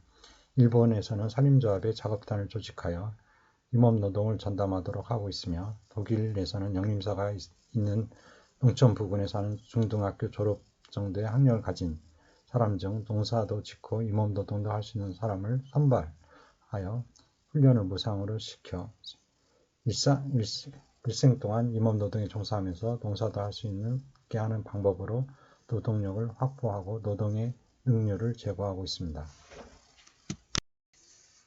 일본에서는 산림조합의 작업단을 조직하여 임업노동을 전담하도록 하고 있으며 독일에서는 영림사가 있는 농촌 부근에 사는 중등학교 졸업 정도의 학력을 가진 사람 중 농사도 짓고 임업노동도 할 수 있는 사람을 선발하여 훈련을 무상으로 시켜 일생 동안 임업노동에 종사하면서 농사도 할 수 있게 하는 방법으로 노동력을 확보하고 노동의 능률을 제고하고 있습니다.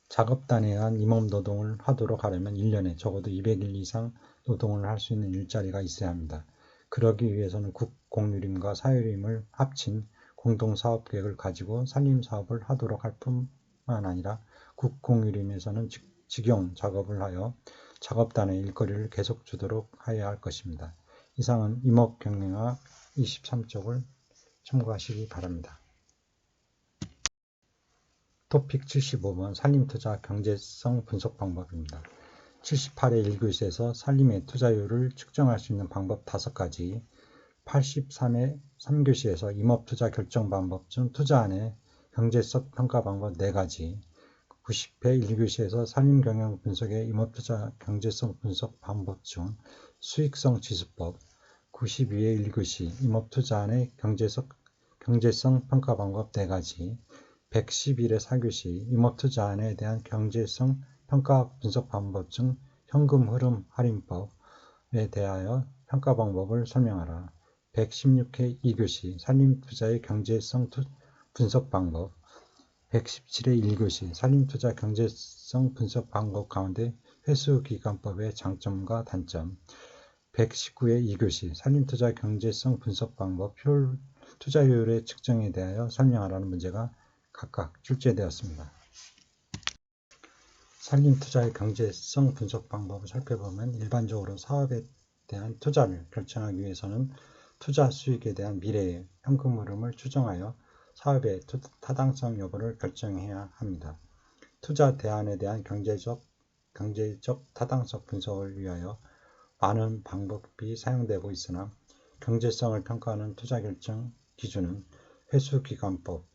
작업단에 의한 임업노동을 하도록 하려면 1년에 적어도 200일 이상 노동을 할 수 있는 일자리가 있어야 합니다. 그러기 위해서는 국공유림과 사유림을 합친 공동사업계획을 가지고 산림사업을 하도록 할 뿐만 아니라 국공유림에서는 직영 작업을 하여 작업단의 일거리를 계속 주도록 하여야 할 것입니다. 이상은 임업경영학 23쪽을 참고하시기 바랍니다. 토픽 75번 산림투자 경제성 분석 방법입니다. 78회 1교시에서 산림의 투자율을 측정할 수 있는 방법 5가지, 83회 3교시에서 임업투자 결정 방법 중 투자안의 경제성 평가 방법 4가지, 90회 1교시에서 산림경영 분석의 임업투자 경제성 분석 방법 중 수익성 지수법, 92회 1교시 임업투자안의 경제성 평가 방법 4가지, 111회 4교시 임업투자안에 대한 경제성 평가 분석 방법 중 현금 흐름 할인법에 대하여 평가 방법을 설명하라. 116회 2교시 산림투자의 경제성 분석 방법, 117회 1교시 산림투자 경제성 분석 방법 가운데 회수기간법의 장점과 단점, 119회 2교시 산림투자 경제성 분석 방법 투자효율의 측정에 대하여 설명하라는 문제가 각각 출제되었습니다. 산림투자의 경제성 분석 방법을 살펴보면 일반적으로 사업에 대한 투자를 결정하기 위해서는 투자 수익에 대한 미래의 현금 흐름을 추정하여 사업의 타당성 여부를 결정해야 합니다. 투자 대안에 대한 경제적 타당성 분석을 위하여 많은 방법이 사용되고 있으나 경제성을 평가하는 투자 결정 기준은 회수기간법,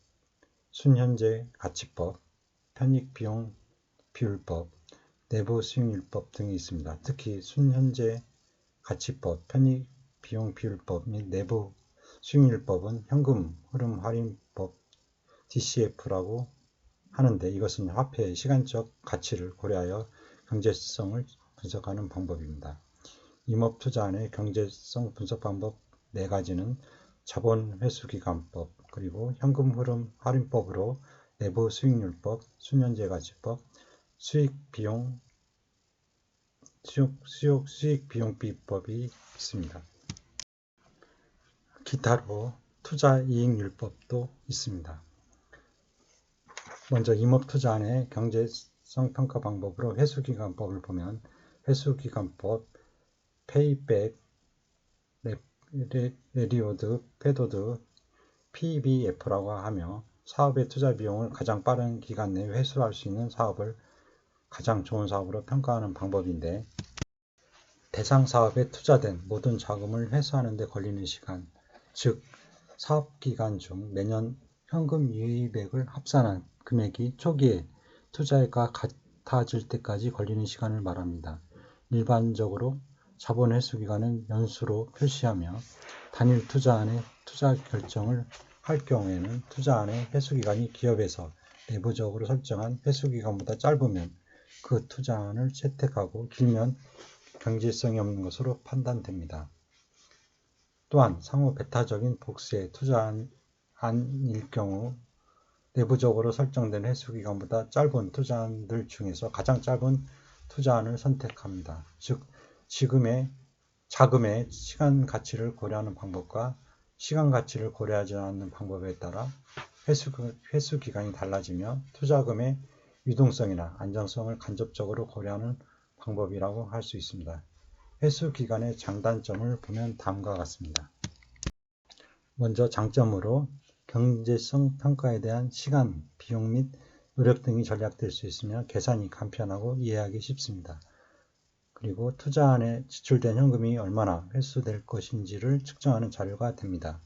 순현재 가치법, 편익비용 비율법, 내부 수익률법 등이 있습니다. 특히 순현재 가치법, 편익비용 비율법 및 내부 수익률법은 현금 흐름 할인법 DCF라고 하는데 이것은 화폐의 시간적 가치를 고려하여 경제성을 분석하는 방법입니다. 임업투자안의 경제성 분석 방법 4가지는 자본회수기간법, 그리고 현금흐름 할인법으로 내부 수익률법, 순현재가치법, 수익비용비법이 있습니다. 기타로 투자이익률법도 있습니다. 먼저 임업투자안의 경제성 평가 방법으로 회수기간법을 보면 회수기간법, 페이백, 레리오드, 페도드, PBF라고 하며 사업의 투자 비용을 가장 빠른 기간 내에 회수할 수 있는 사업을 가장 좋은 사업으로 평가하는 방법인데, 대상 사업에 투자된 모든 자금을 회수하는 데 걸리는 시간, 즉 사업기간 중 매년 현금 유입액을 합산한 금액이 초기에 투자액과 같아질 때까지 걸리는 시간을 말합니다. 일반적으로 자본 회수 기간은 연수로 표시하며 단일 투자안에 투자 결정을 할 경우에는 투자안의 회수 기간이 기업에서 내부적으로 설정한 회수 기간보다 짧으면 그 투자안을 채택하고 길면 경제성이 없는 것으로 판단됩니다. 또한 상호 배타적인 복수의 투자안일 경우 내부적으로 설정된 회수 기간보다 짧은 투자안들 중에서 가장 짧은 투자안을 선택합니다. 즉 자금의 시간 가치를 고려하는 방법과 시간 가치를 고려하지 않는 방법에 따라 회수 기간이 달라지며 투자금의 유동성이나 안정성을 간접적으로 고려하는 방법이라고 할 수 있습니다. 회수 기간의 장단점을 보면 다음과 같습니다. 먼저 장점으로 경제성 평가에 대한 시간, 비용 및 노력 등이 절약될 수 있으며 계산이 간편하고 이해하기 쉽습니다. 그리고 투자안에 지출된 현금이 얼마나 회수될 것인지를 측정하는 자료가 됩니다.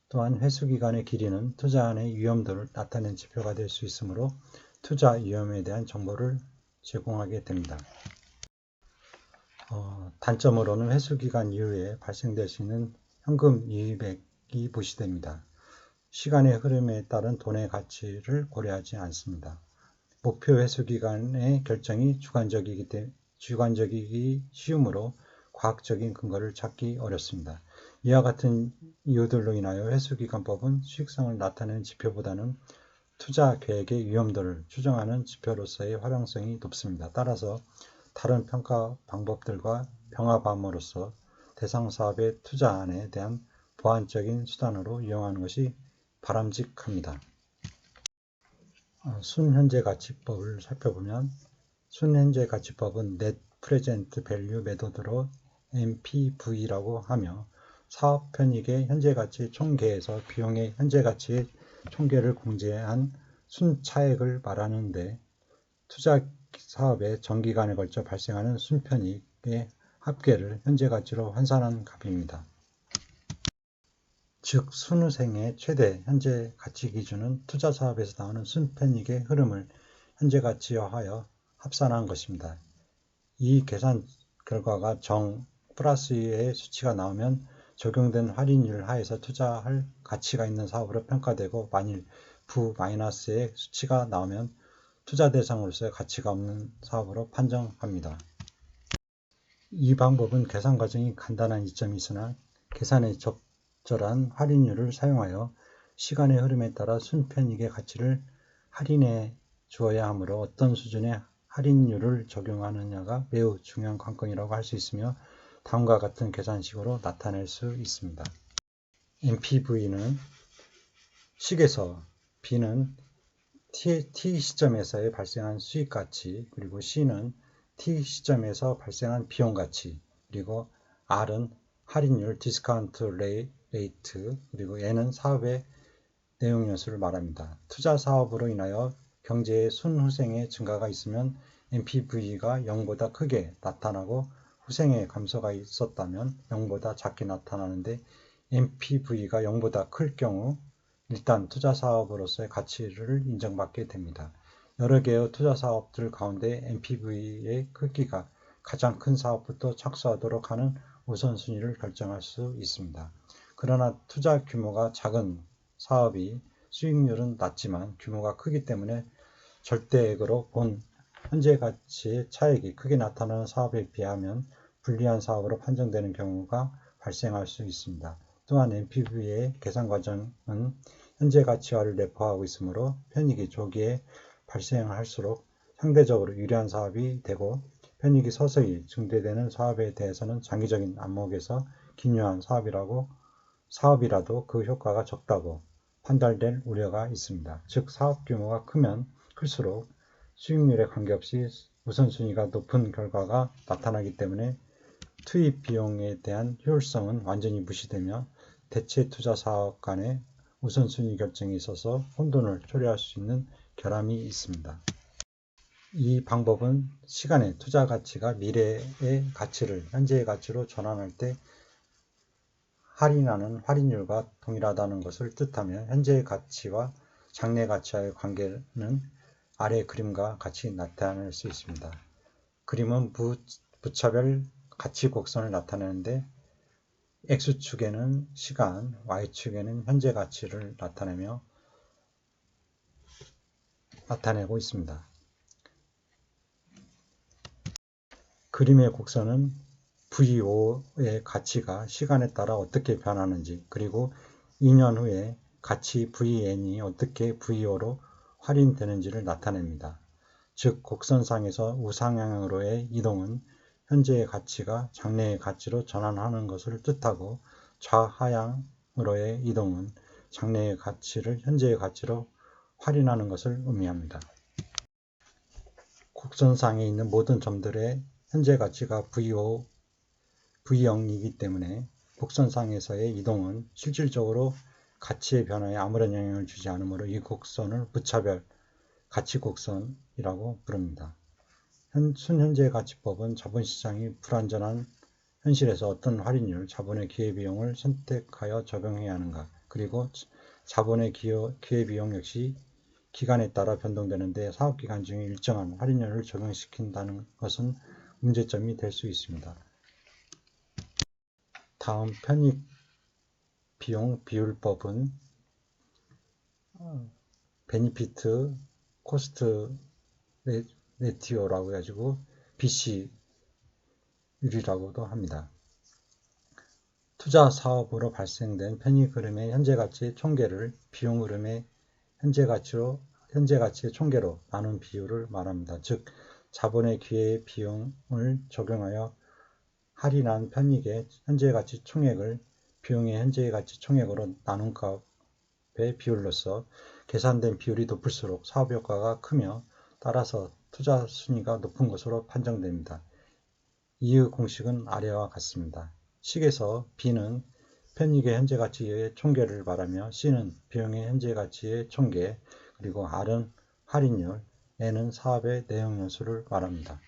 또한 회수기간의 길이는 투자안의 위험도를 나타내는 지표가 될 수 있으므로 투자 위험에 대한 정보를 제공하게 됩니다. 단점으로는 회수기간 이후에 발생될 수 있는 현금 유입액이 무시됩니다. 시간의 흐름에 따른 돈의 가치를 고려하지 않습니다. 목표 회수기간의 결정이 주관적이기 쉬우므로 과학적인 근거를 찾기 어렵습니다. 이와 같은 이유들로 인하여 회수기간법은 수익성을 나타내는 지표보다는 투자 계획의 위험도를 추정하는 지표로서의 활용성이 높습니다. 따라서 다른 평가 방법들과 병합함으로써 대상 사업의 투자안에 대한 보완적인 수단으로 이용하는 것이 바람직합니다. 순현재가치법을 살펴보면 순현재가치법은 Net Present Value 메소드로 NPV라고 하며 사업 편익의 현재가치 총계에서 비용의 현재가치의 총계를 공제한 순차액을 말하는데 투자 사업의 전기간에 걸쳐 발생하는 순편익의 합계를 현재가치로 환산한 값입니다. 즉 순후생의 최대 현재 가치 기준은 투자 사업에서 나오는 순편익의 흐름을 현재가치화하여 합산한 것입니다. 이 계산 결과가 정 플러스 2의 수치가 나오면 적용된 할인율 하에서 투자할 가치가 있는 사업으로 평가되고, 만일 부 마이너스의 수치가 나오면 투자 대상으로서의 가치가 없는 사업으로 판정합니다. 이 방법은 계산 과정이 간단한 이점이 있으나 계산에 적절한 할인율을 사용하여 시간의 흐름에 따라 순편익의 가치를 할인해 주어야 하므로 어떤 수준의 할인율을 적용하느냐가 매우 중요한 관건이라고 할 수 있으며 다음과 같은 계산식으로 나타낼 수 있습니다. NPV는 식에서 B는 T 시점에서의 발생한 수익가치, 그리고 C는 T 시점에서 발생한 비용가치, 그리고 R은 할인율 디스카운트 레이트, 그리고 N은 사업의 내용 연수를 말합니다. 투자 사업으로 인하여 경제의 순후생의 증가가 있으면 NPV가 0보다 크게 나타나고 후생의 감소가 있었다면 0보다 작게 나타나는데 NPV가 0보다 클 경우 일단 투자 사업으로서의 가치를 인정받게 됩니다. 여러 개의 투자 사업들 가운데 NPV의 크기가 가장 큰 사업부터 착수하도록 하는 우선순위를 결정할 수 있습니다. 그러나 투자 규모가 작은 사업이 수익률은 낮지만 규모가 크기 때문에 절대액으로 본 현재 가치의 차익이 크게 나타나는 사업에 비하면 불리한 사업으로 판정되는 경우가 발생할 수 있습니다. 또한 NPV의 계산 과정은 현재 가치화를 내포하고 있으므로 편익이 조기에 발생할수록 상대적으로 유리한 사업이 되고 편익이 서서히 증대되는 사업에 대해서는 장기적인 안목에서 기묘한 사업이라도 그 효과가 적다고 판단될 우려가 있습니다. 즉 사업 규모가 크면 클수록 수익률에 관계없이 우선순위가 높은 결과가 나타나기 때문에 투입 비용에 대한 효율성은 완전히 무시되며 대체 투자 사업 간의 우선순위 결정에 있어서 혼돈을 초래할 수 있는 결함이 있습니다. 이 방법은 시간의 투자 가치가 미래의 가치를 현재의 가치로 전환할 때 할인하는 할인율과 동일하다는 것을 뜻하며 현재의 가치와 장래 가치와의 관계는 아래 그림과 같이 나타낼 수 있습니다. 그림은 부차별 가치 곡선을 나타내는데 X축에는 시간, Y축에는 현재 가치를 나타내고 있습니다. 그림의 곡선은 V5의 가치가 시간에 따라 어떻게 변하는지 그리고 2년 후에 가치 VN이 어떻게 V5로 할인되는지를 나타냅니다. 즉 곡선상에서 우상향으로의 이동은 현재의 가치가 장래의 가치로 전환하는 것을 뜻하고 좌하향으로의 이동은 장래의 가치를 현재의 가치로 할인하는 것을 의미합니다. 곡선상에 있는 모든 점들의 현재 가치가 V0이기 때문에 곡선상에서의 이동은 실질적으로 가치의 변화에 아무런 영향을 주지 않으므로 이 곡선을 부차별 가치 곡선이라고 부릅니다. 순현재 가치법은 자본시장이 불완전한 현실에서 어떤 할인율, 자본의 기회비용을 선택하여 적용해야 하는가, 그리고 자본의 기회비용 역시 기간에 따라 변동되는데 사업기간 중에 일정한 할인율을 적용시킨다는 것은 문제점이 될 수 있습니다. 다음 편익 비용 비율법은 베니피트 코스트 레티오라고 해가지고 BC율이라고도 합니다. 투자 사업으로 발생된 편익 흐름의 현재 가치의 총계를 비용 흐름의 현재 가치의 총계로 나눈 비율을 말합니다. 즉 자본의 기회 비용을 적용하여 할인한 편익의 현재 가치 총액을 비용의 현재 가치 총액으로 나눈 값의 비율로서 계산된 비율이 높을수록 사업 효과가 크며 따라서 투자 순위가 높은 것으로 판정됩니다. 이의 공식은 아래와 같습니다. 식에서 B는 편익의 현재 가치의 총계를 말하며 C는 비용의 현재 가치의 총계, 그리고 R은 할인율, N은 사업의 내용 연수를 말합니다.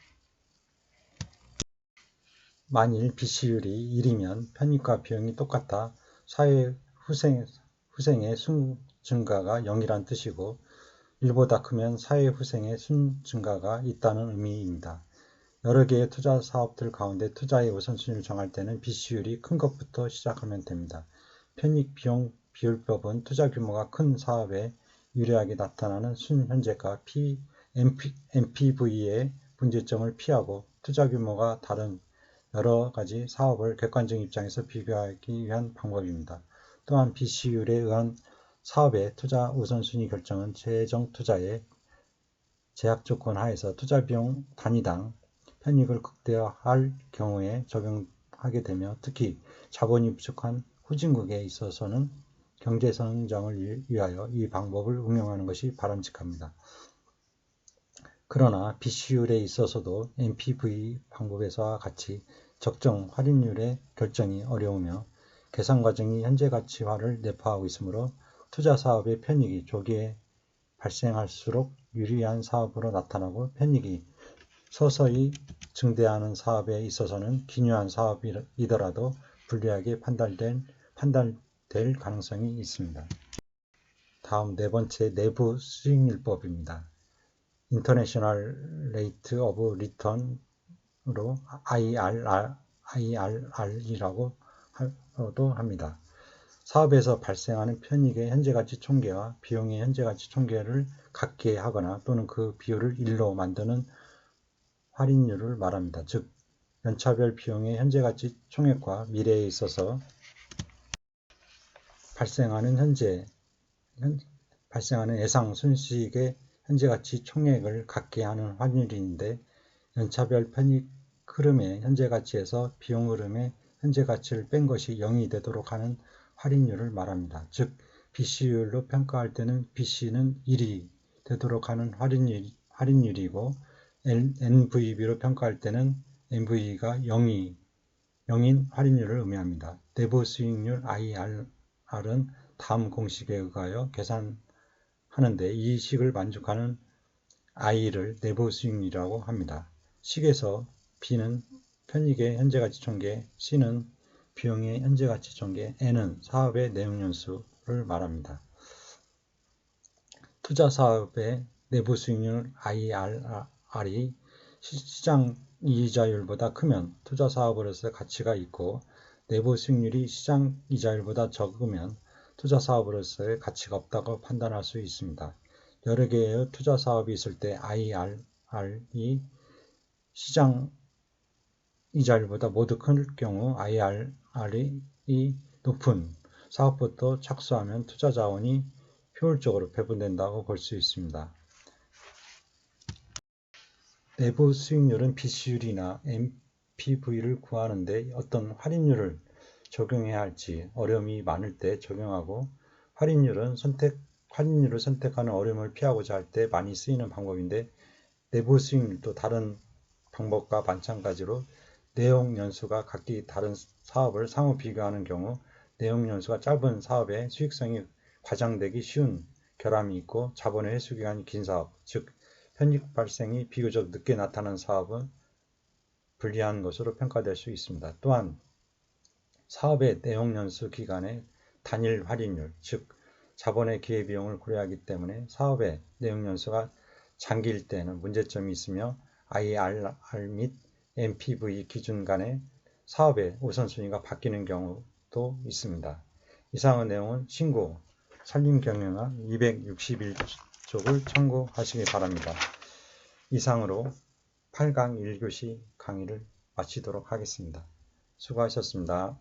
만일 BC율이 1이면 편익과 비용이 똑같아 사회 후생의 순 증가가 0이란 뜻이고 1보다 크면 사회 후생의 순 증가가 있다는 의미입니다. 여러 개의 투자 사업들 가운데 투자의 우선순위를 정할 때는 BC율이 큰 것부터 시작하면 됩니다. 편익 비용 비율법은 투자 규모가 큰 사업에 유리하게 나타나는 순현재가 NPV의 문제점을 피하고 투자 규모가 다른 여러 가지 사업을 객관적인 입장에서 비교하기 위한 방법입니다. 또한 BC율에 의한 사업의 투자 우선순위 결정은 재정 투자의 제약 조건 하에서 투자 비용 단위당 편익을 극대화할 경우에 적용하게 되며 특히 자본이 부족한 후진국에 있어서는 경제 성장을 위하여 이 방법을 응용하는 것이 바람직합니다. 그러나 BC율에 있어서도 NPV 방법에서와 같이 적정 할인율의 결정이 어려우며 계산 과정이 현재 가치화를 내포하고 있으므로 투자 사업의 편익이 조기에 발생할수록 유리한 사업으로 나타나고 편익이 서서히 증대하는 사업에 있어서는 기묘한 사업이더라도 불리하게 판단될 가능성이 있습니다. 다음 네 번째 내부 수익률법입니다. International Rate of Return으로 IRR이라고도 합니다. 사업에서 발생하는 편익의 현재가치 총계와 비용의 현재가치 총계를 같게 하거나 또는 그 비율을 1로 만드는 할인율을 말합니다. 즉, 연차별 비용의 현재가치 총액과 미래에 있어서 발생하는 예상 순이익의 현재가치 총액을 같게 하는 환율인데, 연차별 편익 흐름의 현재가치에서 비용 흐름의 현재가치를 뺀 것이 0이 되도록 하는 할인율을 말합니다. 즉, BC율로 평가할 때는 BC는 1이 되도록 하는 할인율이고, NVB로 평가할 때는 NV가 0인 할인율을 의미합니다. 내부 수익률 IRR은 다음 공식에 의하여 계산하는데, 이 식을 만족하는 I를 내부 수익률이라고 합니다. 식에서 B는 편익의 현재가치 총계, C는 비용의 현재가치 총계, N은 사업의 내용연수를 말합니다. 투자사업의 내부 수익률 IRR이 시장 이자율보다 크면 투자사업으로서의 가치가 있고, 내부 수익률이 시장 이자율보다 적으면 투자사업으로서의 가치가 없다고 판단할 수 있습니다. 여러 개의 투자사업이 있을 때 IRR이 시장 이자율보다 모두 클 경우 IRR이 높은 사업부터 착수하면 투자자원이 효율적으로 배분된다고 볼 수 있습니다. 내부 수익률은 BC율이나 NPV를 구하는데 어떤 할인율을 적용해야 할지 어려움이 많을 때 적용하고, 할인율을 선택하는 어려움을 피하고자 할 때 많이 쓰이는 방법인데, 내부 수익률도 다른 방법과 마찬가지로 내용 연수가 각기 다른 사업을 상호 비교하는 경우 내용 연수가 짧은 사업의 수익성이 과장되기 쉬운 결함이 있고, 자본의 회수 기간이 긴 사업, 즉 편익 발생이 비교적 늦게 나타나는 사업은 불리한 것으로 평가될 수 있습니다. 또한 사업의 내용 연수 기간의 단일 할인율, 즉 자본의 기회비용을 고려하기 때문에 사업의 내용 연수가 장기일 때는 문제점이 있으며, IRR 및 NPV 기준 간의 사업의 우선순위가 바뀌는 경우도 있습니다. 이상의 내용은 신고 산림경영학 261쪽을 참고하시기 바랍니다. 이상으로 8강 1교시 강의를 마치도록 하겠습니다. 수고하셨습니다.